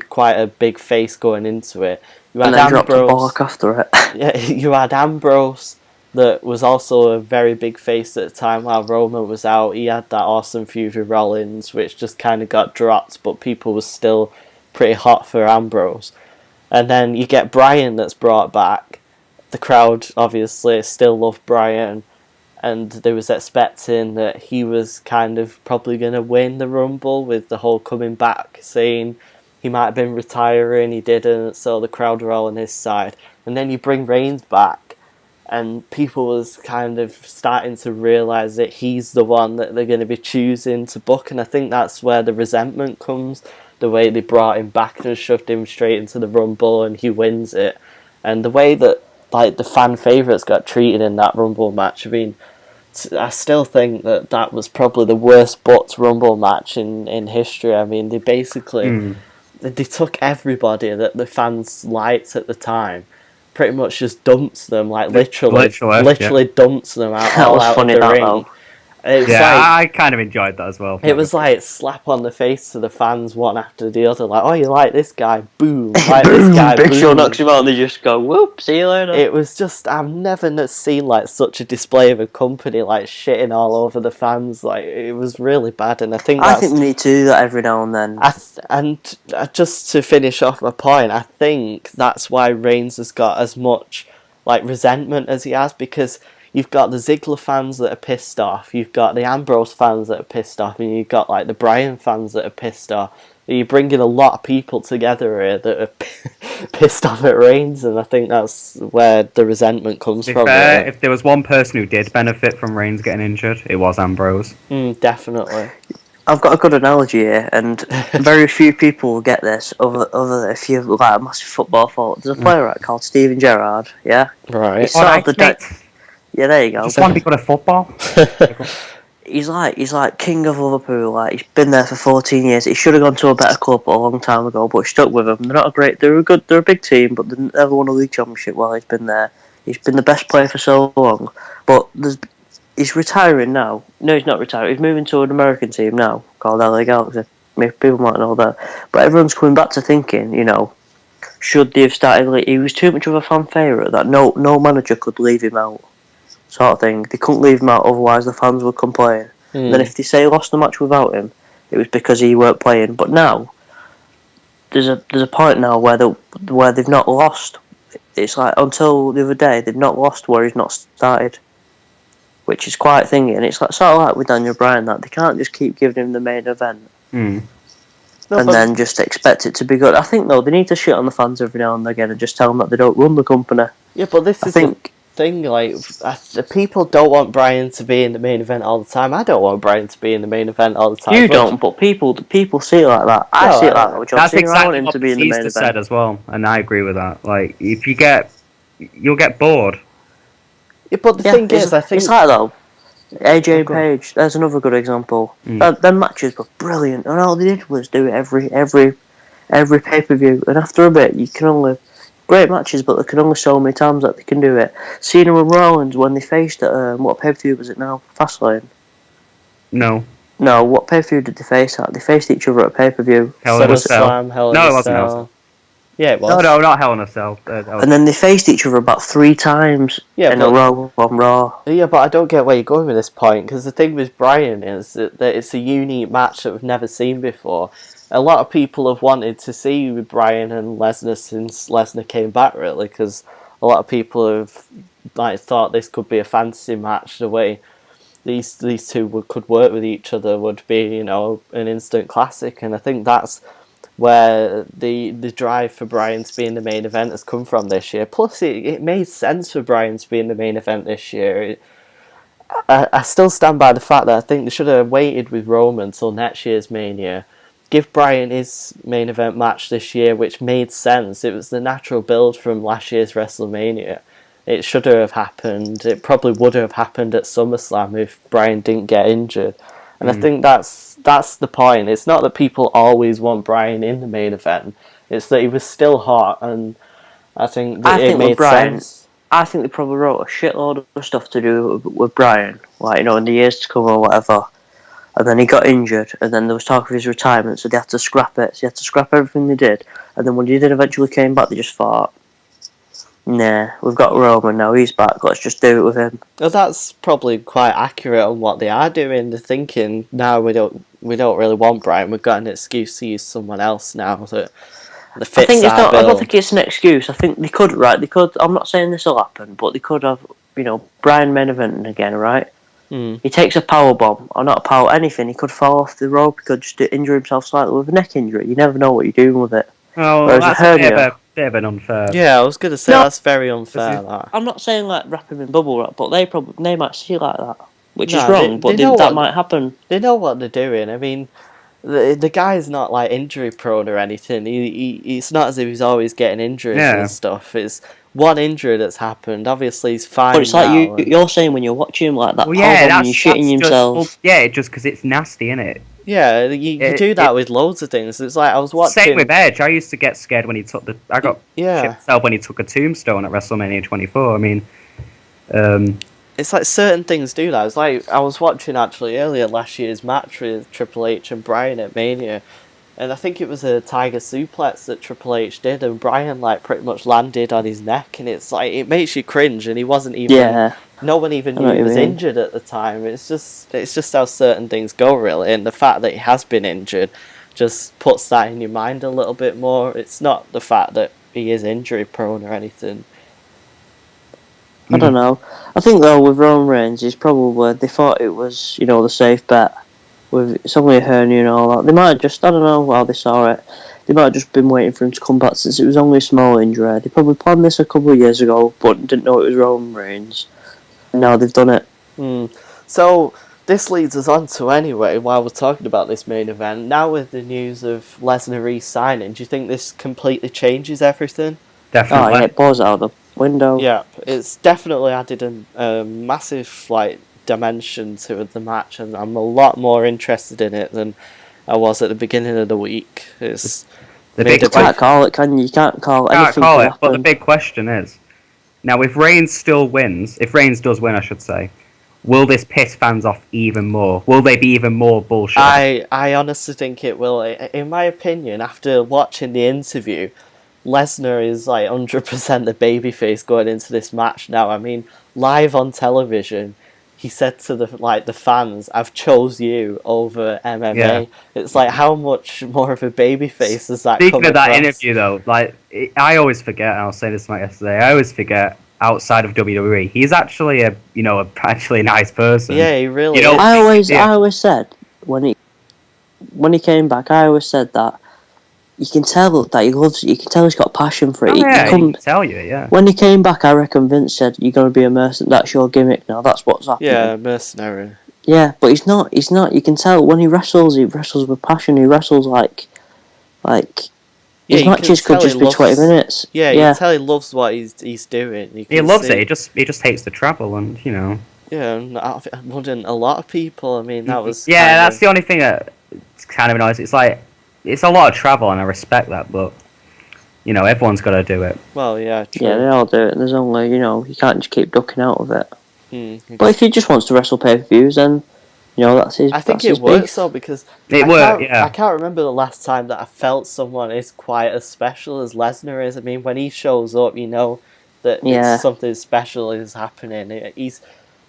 quite a big face going into it. You had and then dropped the block after it. Yeah, you had Ambrose, that was also a very big face at the time while Roman was out. He had that awesome feud with Rollins, which just kind of got dropped, but people were still pretty hot for Ambrose. And then you get Bryan that's brought back. The crowd obviously still loved Bryan, and they was expecting that he was kind of probably going to win the Rumble, with the whole coming back, saying he might have been retiring, he didn't, so the crowd were all on his side. And then you bring Reigns back, and people was kind of starting to realise that he's the one that they're going to be choosing to book, and I think that's where the resentment comes, the way they brought him back and shoved him straight into the Rumble and he wins it. And the way that the fan favourites got treated in that Rumble match, I mean, I still think that was probably the worst booked Rumble match in history. I mean, they basically they took everybody that the fans liked at the time, pretty much just dumps them, literally dumps them out of the ring. I kind of enjoyed that as well. It was like slap on the face to the fans one after the other, like, oh, you like this guy, boom, like this guy, Big boom. Show knocks him out and they just go, whoop, see you later. It was just, I've never seen such a display of a company shitting all over the fans. It was really bad, and I think we need to do that every now and then. And just to finish off my point, I think that's why Reigns has got as much resentment as he has, because you've got the Ziggler fans that are pissed off, you've got the Ambrose fans that are pissed off, and you've got the Bryan fans that are pissed off. You're bringing a lot of people together here that are pissed off at Reigns, and I think that's where the resentment comes from. If there was one person who did benefit from Reigns getting injured, it was Ambrose. Definitely. I've got a good analogy here, and very few people will get this, other than if you're a massive football fault. There's a player called Steven Gerrard, yeah? Right. Yeah, there you go. Just want to be good at football. he's like king of Liverpool. Like he's been there for 14 years. He should have gone to a better club a long time ago, but he stuck with them. They're a big team, but they never won a league championship while he's been there. He's been the best player for so long, but he's retiring now. No, he's not retiring. He's moving to an American team now called LA Galaxy. People might know that, but everyone's coming back to thinking, should they have started? He was too much of a fan favourite that no manager could leave him out, sort of thing. They couldn't leave him out, otherwise the fans would complain. Then if they say lost the match without him, it was because he weren't playing. But now there's a point now where they've not lost. It's like until the other day they've not lost where he's not started, which is quite thingy. And it's like sort of like with Daniel Bryan that they can't just keep giving him the main event. Then just expect it to be good. I think though they need to shit on the fans every now and again and just tell them that they don't run the company. Yeah, but this is the thing. Like, the people don't want Bryan to be in the main event all the time. I don't want Bryan to be in the main event all the time. You don't, but people see it like that. I see it like that. That's exactly what Batista said as well, and I agree with that. Like, if you'll get bored. Yeah, but the thing is, I think it's like though. AJ and Page, there's another good example. Them matches were brilliant, and all they did was do it every pay-per-view. And after a bit, you can only great matches, but there can only so many times that they can do it. Cena and Rollins when they faced at what pay-per-view was it now? Fastlane. No, what pay-per-view did they face at? They faced each other at pay-per-view. Hell in a Cell. No, it wasn't Hell in a Cell. Yeah, it was. No, not Hell in a Cell. And then they faced each other about 3 times in a row on Raw. Yeah, but I don't get where you're going with this point, because the thing with Bryan is that it's a unique match that we've never seen before. A lot of people have wanted to see with Bryan and Lesnar since Lesnar came back, really, because a lot of people have thought this could be a fantasy match. The way these two could work with each other would be, an instant classic, and I think that's where the drive for Bryan to be in the main event has come from this year. Plus, it made sense for Bryan to be in the main event this year. I still stand by the fact that I think they should have waited with Roman until next year's Mania. Give Bryan his main event match this year, which made sense. It was the natural build from last year's WrestleMania. It should have happened. It probably would have happened at SummerSlam if Bryan didn't get injured. And I think that's the point. It's not that people always want Bryan in the main event. It's that he was still hot, and I think it made sense. I think they probably wrote a shitload of stuff to do with Bryan, in the years to come or whatever. And then he got injured, and then there was talk of his retirement, so they had to scrap it. So they had to scrap everything they did. And then when he did eventually came back, they just thought, nah, we've got Roman now, he's back, let's just do it with him. Well, that's probably quite accurate on what they are doing. They're thinking, now we don't really want Bryan, we've got an excuse to use someone else now that fits our bill. I don't think it's an excuse. I think they could, I'm not saying this will happen, but they could have, Bryan main eventing again, right? He takes a power bomb, or not a power, anything, he could fall off the rope, he could just injure himself slightly with a neck injury. You never know what you're doing with it. Oh, whereas that's a bit of an unfair. Yeah, I was going to say that's very unfair. I'm not saying wrap him in bubble wrap, but they might see it like that, which is wrong. But that might happen. They know what they're doing. I mean, the guy's not injury prone or anything. It's not as if he's always getting injuries and stuff. It's one injury that's happened. Obviously, he's fine. But it's like you're saying when you're watching him like that. Well, yeah, you're shitting yourself. Just because it's nasty, innit? Yeah, you do that with loads of things. It's like I was watching. Same with Edge. I used to get scared when he took I got shit myself when he took a tombstone at WrestleMania 24. I mean, it's like certain things do that. It's like I was watching actually earlier last year's match with Triple H and Bryan at Mania, and I think it was a Tiger Suplex that Triple H did, and Bryan pretty much landed on his neck, and it's like it makes you cringe, and he wasn't even. Yeah. No one even knew he was injured at the time. It's just how certain things go, really, and the fact that he has been injured just puts that in your mind a little bit more. It's not the fact that he is injury prone or anything. I don't know. I think though with Roman Reigns, they thought it was the safe bet. It's only a hernia and all that. They might have just, I don't know how they saw it. They might have just been waiting for him to come back since it was only a small injury. They probably planned this a couple of years ago, but didn't know it was Roman Reigns. Now they've done it. So this leads us on to, anyway, while we're talking about this main event, now with the news of Lesnar re-signing, do you think this completely changes everything? Definitely. Oh, yeah, it blows out the window. Yeah, it's definitely added a massive dimension to the match, and I'm a lot more interested in it than I was at the beginning of the week. It's The made big it You can't call it, can you? You can't call Can't anything call can it, but the happen. big question is, now if Reigns still wins, if Reigns does win, I should say, will this piss fans off even more? Will they be even more bullshit? I honestly think it will. In my opinion, after watching the interview, Lesnar is like 100% the babyface going into this match now. I mean, live on television, he said to the fans, "I've chose you over MMA." Yeah. It's like, how much more of a babyface does that Speaking come of that across? interview, though, I always forget, and I was saying this to Mike yesterday, I always forget outside of WWE, he's actually actually a nice person. Yeah, he really You know, is. I always said when he came back, I always said that you can tell that he loves it. You can tell he's got passion for it. Oh, yeah, He he come, can tell you, yeah. when he came back, I reckon Vince said, "You're going to be a mercenary. That's your gimmick now. That's what's happening." Yeah, mercenary. Yeah, but he's not. He's not. You can tell when he wrestles with passion. He wrestles like Yeah, his you can matches could tell he just be 20 loves- minutes. Yeah, you can tell he loves what he's doing. You He can loves see- it. He just hates the travel, and Yeah, and more than a lot of people. I mean, that was yeah. kind That's of, the only thing that kind of annoys. It's like it's a lot of travel, and I respect that, but everyone's got to do it. well, yeah, true. Yeah, they all do it. There's only you can't just keep ducking out of it. But if he just wants to wrestle pay-per-views, then that's his. I think that's it his works beef. though, because It worked, yeah. I can't remember the last time that I felt someone is quite as special as Lesnar is. I mean, when he shows up, you know that Yeah. something special is happening.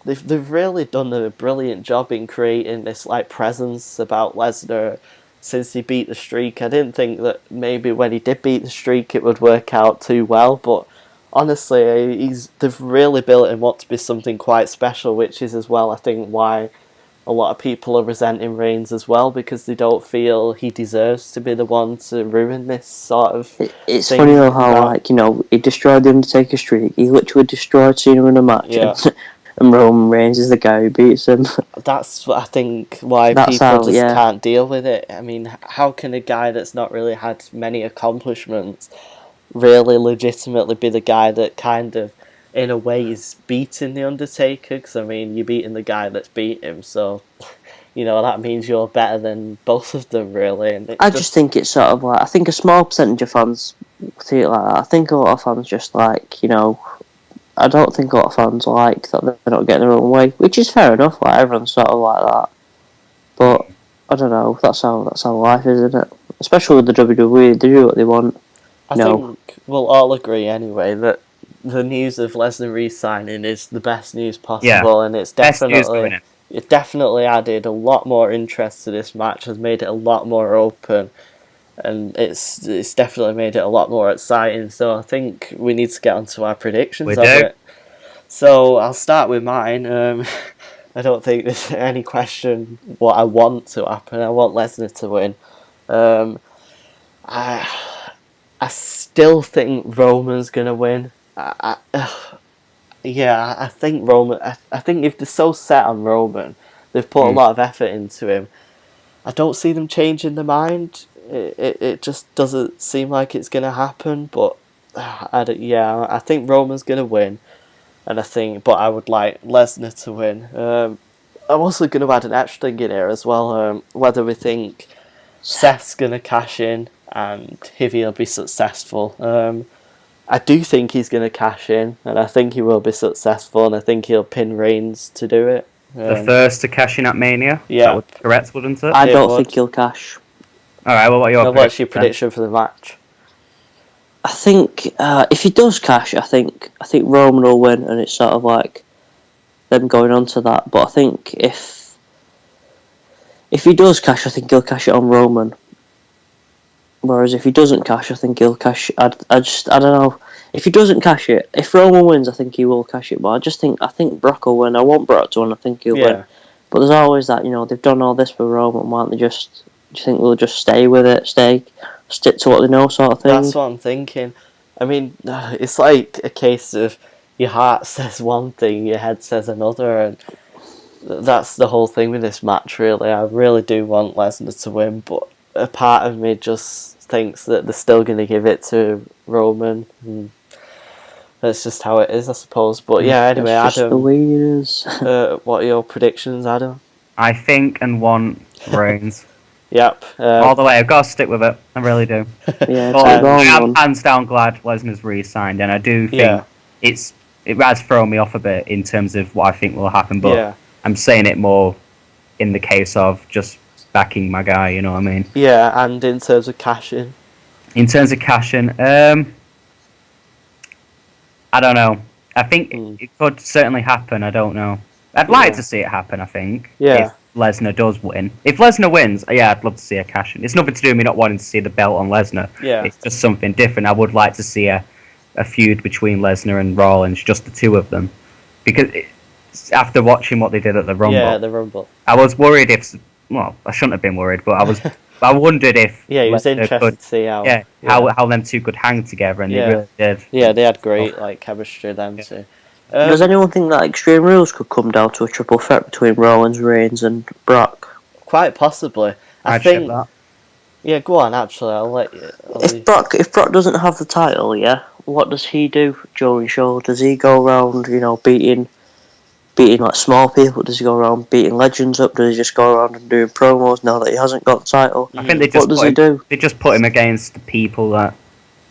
They've really done a brilliant job in creating this like presence about Lesnar since he beat the streak. I didn't think that maybe when he did beat the streak it would work out too well, but honestly, they've really built him up to be something quite special, which is as well I think why a lot of people are resenting Reigns as well, because they don't feel he deserves to be the one to ruin this sort of It's thing. funny though how he destroyed the Undertaker streak. He literally destroyed Cena in a match. Yeah. And Roman Reigns is the guy who beats him. That's I think why That's people how, just yeah. can't deal with it. I mean, how can a guy that's not really had many accomplishments really legitimately be the guy that kind of, in a way, is beating the Undertaker? Because I mean, you're beating the guy that's beat him, so that means you're better than both of them, really. And I just think it's sort of like, I think a small percentage of fans see it like that. I think a lot of fans just I don't think a lot of fans like that they're not getting their own way, which is fair enough. Like everyone's sort of like that, but I don't know. That's how life is, isn't it? Especially with the WWE, they do what they want. I think we'll all agree anyway that the news of Lesnar re-signing is the best news possible, and it's Best news definitely going in. it definitely added a lot more interest to this match, has made it a lot more open, and it's definitely made it a lot more exciting. So I think we need to get onto our predictions We of do. it. So I'll start with mine. I don't think there's any question what I want to happen. I want Lesnar to win. I still think Roman's gonna win. I think Roman. I think if they're so set on Roman, they've put a lot of effort into him. I don't see them changing their mind. It just doesn't seem like it's gonna happen. But I think Roman's gonna win, and but I would like Lesnar to win. I'm also going to add an extra thing in here as well. Whether we think Seth's going to cash in and if he'll be successful. I do think he's going to cash in, and I think he will be successful, and I think he'll pin Reigns to do it. The first to cash in at Mania? Yeah. That would be correct, wouldn't it? I don't would. think he'll cash. Alright, well, What's your prediction for the match? I think if he does cash, I think Roman will win, and it's sort of like them going on to that. But I think if he does cash, I think he'll cash it on Roman. Whereas if he doesn't cash, I think he'll cash. I don't know. If he doesn't cash it, if Roman wins, I think he will cash it. But I think Brock will win. I want Brock to win. I think he'll win. But there's always that, they've done all this for Roman. Why don't they just? Do you think they'll just stay with it? Stick to what they know, sort of thing. That's what I'm thinking. I mean, it's like a case of your heart says one thing, your head says another, and that's the whole thing with this match, really. I really do want Lesnar to win, but a part of me just thinks that they're still going to give it to Roman. That's just how it is, I suppose. But yeah, anyway, That's just the Adam, way it is. what are your predictions, Adam? I think and want Reigns. Yep. All the way. I've got to stick with it. I really do. Yeah, But take I am on. hands down glad Lesnar's re-signed, and I do think it has thrown me off a bit in terms of what I think will happen. But I'm saying it more in the case of just backing my guy. You know what I mean? Yeah, and in terms of cashing. In terms of cashing, I don't know. I think it could certainly happen. I don't know. I'd like to see it happen, I think. Yeah. If Lesnar does win. If Lesnar wins, yeah, I'd love to see a cash in. It's nothing to do with me not wanting to see the belt on Lesnar. Yeah. It's just something different. I would like to see a feud between Lesnar and Rollins, just the two of them. Because after watching what they did at the Rumble. Yeah, the Rumble. I was worried if... Well, I shouldn't have been worried, but I wondered if... Yeah, he was interested to see how... Yeah, how them two could hang together, and they really did. Yeah, they had great chemistry, them two. Does anyone think that Extreme Rules could come down to a triple threat between Rollins, Reigns and Brock? Quite possibly. I think... That. Yeah, go on, actually, I'll let you... If Brock doesn't have the title, what does he do during show? Does he go around, beating like small people? Does he go around beating legends up? Does he just go around and doing promos now that he hasn't got the title? I think they just put him against the people that...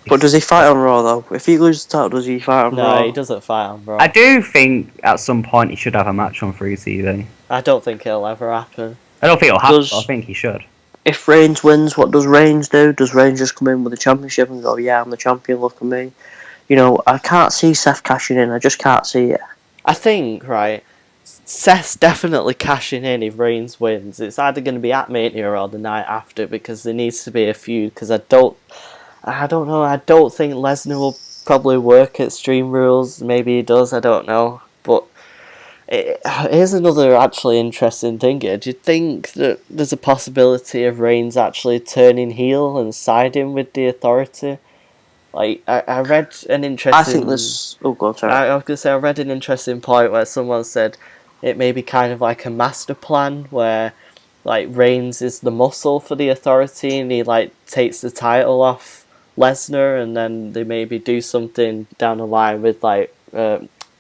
But does he fight on Raw though? If he loses the title, does he fight on Raw? No, he doesn't fight on Raw. I do think at some point he should have a match on free TV. I don't think it'll ever happen. I don't think it'll happen, but I think he should. If Reigns wins, what does Reigns do? Does Reigns just come in with the championship and go, yeah, I'm the champion, look at me? I can't see Seth cashing in. I just can't see it. I think, right, Seth's definitely cashing in if Reigns wins. It's either going to be at Mania or the night after, because there needs to be a feud, because I don't know, I don't think Lesnar will probably work at Extreme Rules. Maybe he does, I don't know. But here's another actually interesting thing here. Do you think that there's a possibility of Reigns actually turning heel and siding with the Authority? Like, I read an interesting... I think there's... Oh, God, sorry. I was going to say, I read an interesting point where someone said it may be kind of like a master plan where, like, Reigns is the muscle for the Authority and he, like, takes the title off Lesnar, and then they maybe do something down the line with, like,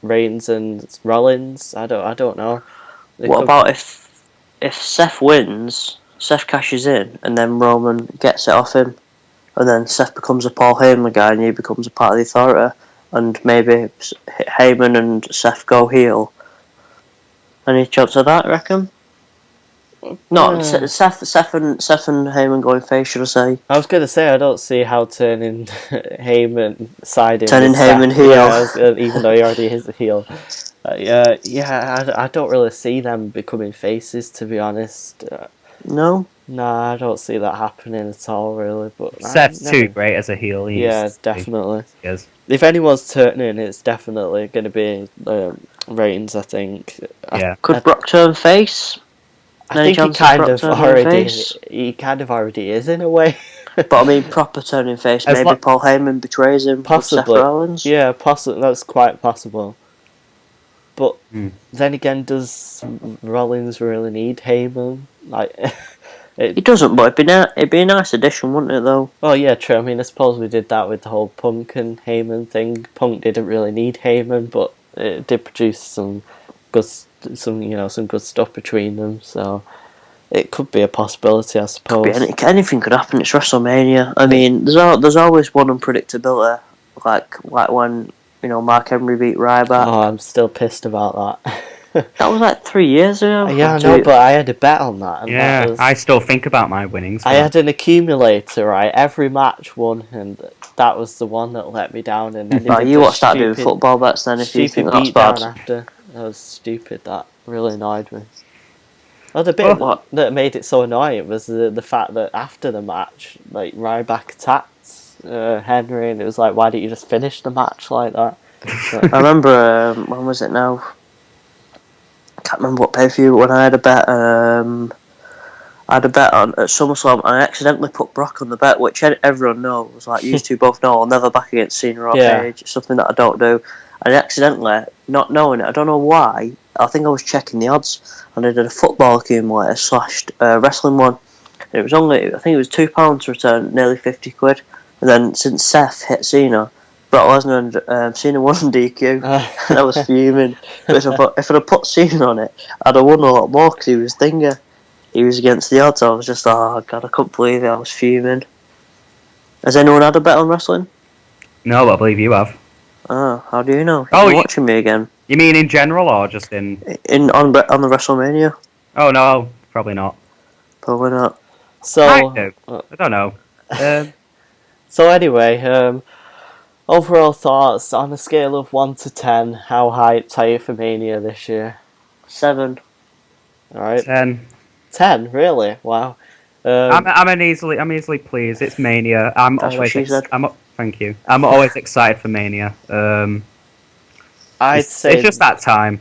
Reigns and Rollins. I don't know. What about if Seth wins, Seth cashes in, and then Roman gets it off him, and then Seth becomes a Paul Heyman guy, and he becomes a part of the Authority, and maybe Heyman and Seth go heel. Any chance of that, reckon? No, Seth and Heyman going face, should I say? I was going to say, I don't see how turning Heyman siding. Turning Heyman heel. Even though he already is a heel. I don't really see them becoming faces, to be honest. No? Nah, I don't see that happening at all, really. But Seth's too great as a heel. Definitely. Yes. If anyone's turning, it's definitely going to be Reigns, I think. Yeah. Could Brock turn face? I think he kind of already is in a way. But I mean, proper turning face. Maybe Paul Heyman betrays him. Possibly. Seth Rollins. Yeah, possibly. That's quite possible. But then again, does Rollins really need Heyman? Like, he doesn't. But it'd be a nice addition, wouldn't it? Though. Oh yeah, true. I mean, I suppose we did that with the whole Punk and Heyman thing. Punk didn't really need Heyman, but it did produce some good stuff between them, so it could be a possibility, I suppose. Anything could happen. It's WrestleMania. I mean, there's always one unpredictability, like when Mark Henry beat Ryback. Oh, I'm still pissed about that. That was like 3 years ago. Yeah, I know, but I had a bet on that. And yeah, I still think about my winnings. I had an accumulator, right? Every match won, and that was the one that let me down. And then you watched that doing football bets then if you think that's bad. After. That was stupid. That really annoyed me. Well, the bit that made it so annoying was the fact that after the match, like, Ryback attacked Henry, and it was like, why didn't you just finish the match like that? I remember, when was it now? I can't remember what pay-per-view, when I had a bet. I had a bet on at SummerSlam, and I accidentally put Brock on the bet, which everyone knows. Like, you two both know, I'll never back against Cena or Page. It's something that I don't do. And accidentally, not knowing it, I don't know why, I think I was checking the odds, and I did a football accumulator / wrestling one. And it was only, I think it was £2 to return nearly £50. And then since Seth hit Cena, Brock Lesnar and Cena won DQ. And I was fuming. But if I'd have put Cena on it, I'd have won a lot more because he was Stinger. He was against the odds. I was just, oh god, I couldn't believe it. I was fuming. Has anyone had a bet on wrestling? No, but I believe you have. Oh, how do you know? You're watching me again. You mean in general or just in on the WrestleMania? Oh no, probably not. Probably not. So I don't know. So anyway, overall thoughts on a scale of 1 to 10. How hyped are you for Mania this year? 7. All right. 10. 10, really? Wow. I'm easily pleased. It's Mania. Thank you. I'm always excited for Mania. It's just that time.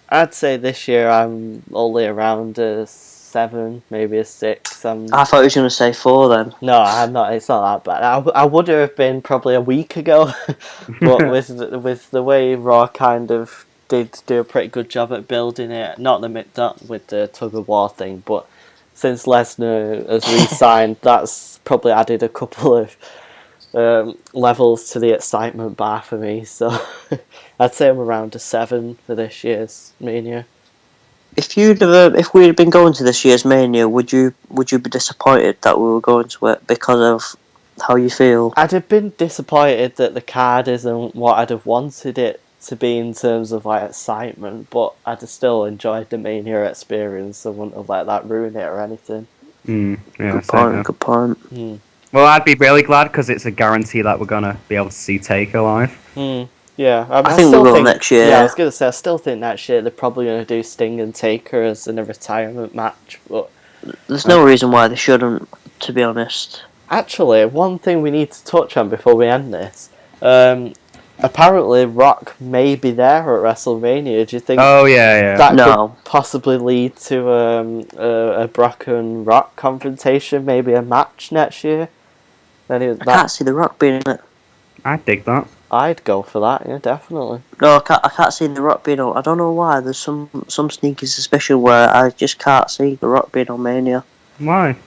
I'd say this year I'm only around a 7, maybe a 6. I thought he was going to say 4 then. No, I'm not. It's not that bad. I would have been probably a week ago, but with the way Raw kind of did do a pretty good job at building it, not with the tug of war thing, but since Lesnar has re-signed, that's probably added a couple of levels to the excitement bar for me. So I'd say I'm around a 7 for this year's Mania. If we'd have been going to this year's Mania, would you be disappointed that we were going to it because of how you feel? I'd have been disappointed that the card isn't what I'd have wanted it to be in terms of like excitement, but I'd have still enjoyed the Mania experience. I wouldn't have let that ruin it or anything. Yeah, good point. Well, I'd be really glad because it's a guarantee that we're gonna be able to see Taker live. Yeah, I think we will next year. Yeah, I was going to say, I still think next year they're probably going to do Sting and Taker as in a retirement match. But there's no reason why they shouldn't, to be honest. Actually, one thing we need to touch on before we end this. Apparently, Rock may be there at WrestleMania. Do you think that could possibly lead to a Brock and Rock confrontation, maybe a match next year? I can't see The Rock being in it. I'd dig that. I'd go for that, yeah, definitely. No, I can't see The Rock being on. I don't know why. There's some sneaky suspicion where I just can't see The Rock being on Mania. Why?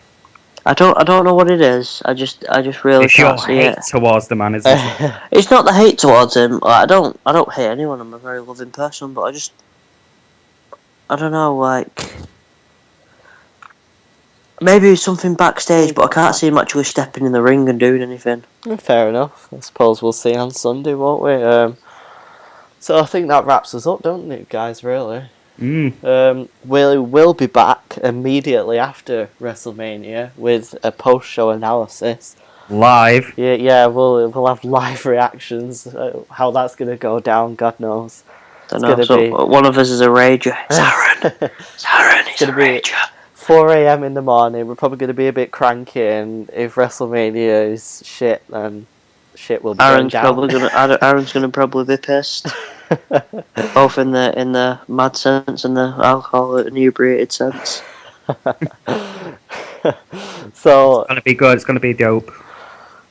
I don't know what it is. I just really can't see it. It's your hate towards the man, isn't it? It's not the hate towards him. Like, I don't hate anyone. I'm a very loving person, but I don't know, like, maybe something backstage, but I can't see him actually stepping in the ring and doing anything. Fair enough. I suppose we'll see on Sunday, won't we? So I think that wraps us up, don't it, guys, really? We'll be back immediately after WrestleMania with a post-show analysis. Live. Yeah, we'll have live reactions. How that's going to go down, God knows. Don't know. So one of us is a rager. It's Aaron. He's a rager. 4 a.m. in the morning. We're probably going to be a bit cranky, and if WrestleMania is shit, then shit will be Aaron's gonna probably be pissed. Both in the mad sense and the alcohol inebriated sense. So it's gonna be good. It's gonna be dope.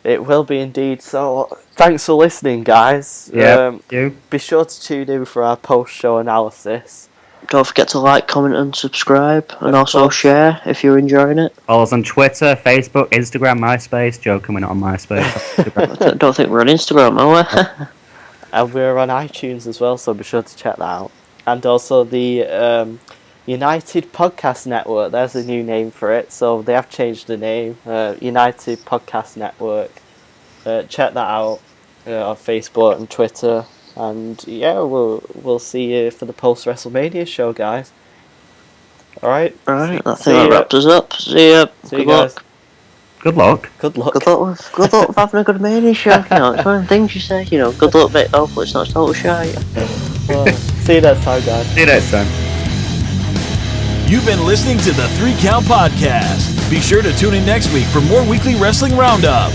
It will be indeed. So thanks for listening, guys. Be sure to tune in for our post-show analysis. Don't forget to like, comment and subscribe, and also share if you're enjoying it. Follow us on Twitter, Facebook, Instagram, MySpace. Joking, we're not on MySpace. I don't think we're on Instagram, are we? And we're on iTunes as well, so be sure to check that out. And also the United Podcast Network, there's a new name for it, so they have changed the name. United Podcast Network. Check that out on Facebook and Twitter. And yeah, we'll see you for the post-WrestleMania show, guys. Alright? Alright, I think that wraps us up. See ya. See you guys. Good luck. Good luck. Good luck with having a good Mania show. You know, it's one of the things you say. You know, good luck, mate. Hopefully it's not total shite. See you next time, guys. See you next time. You've been listening to the 3 Count Podcast. Be sure to tune in next week for more weekly wrestling roundup.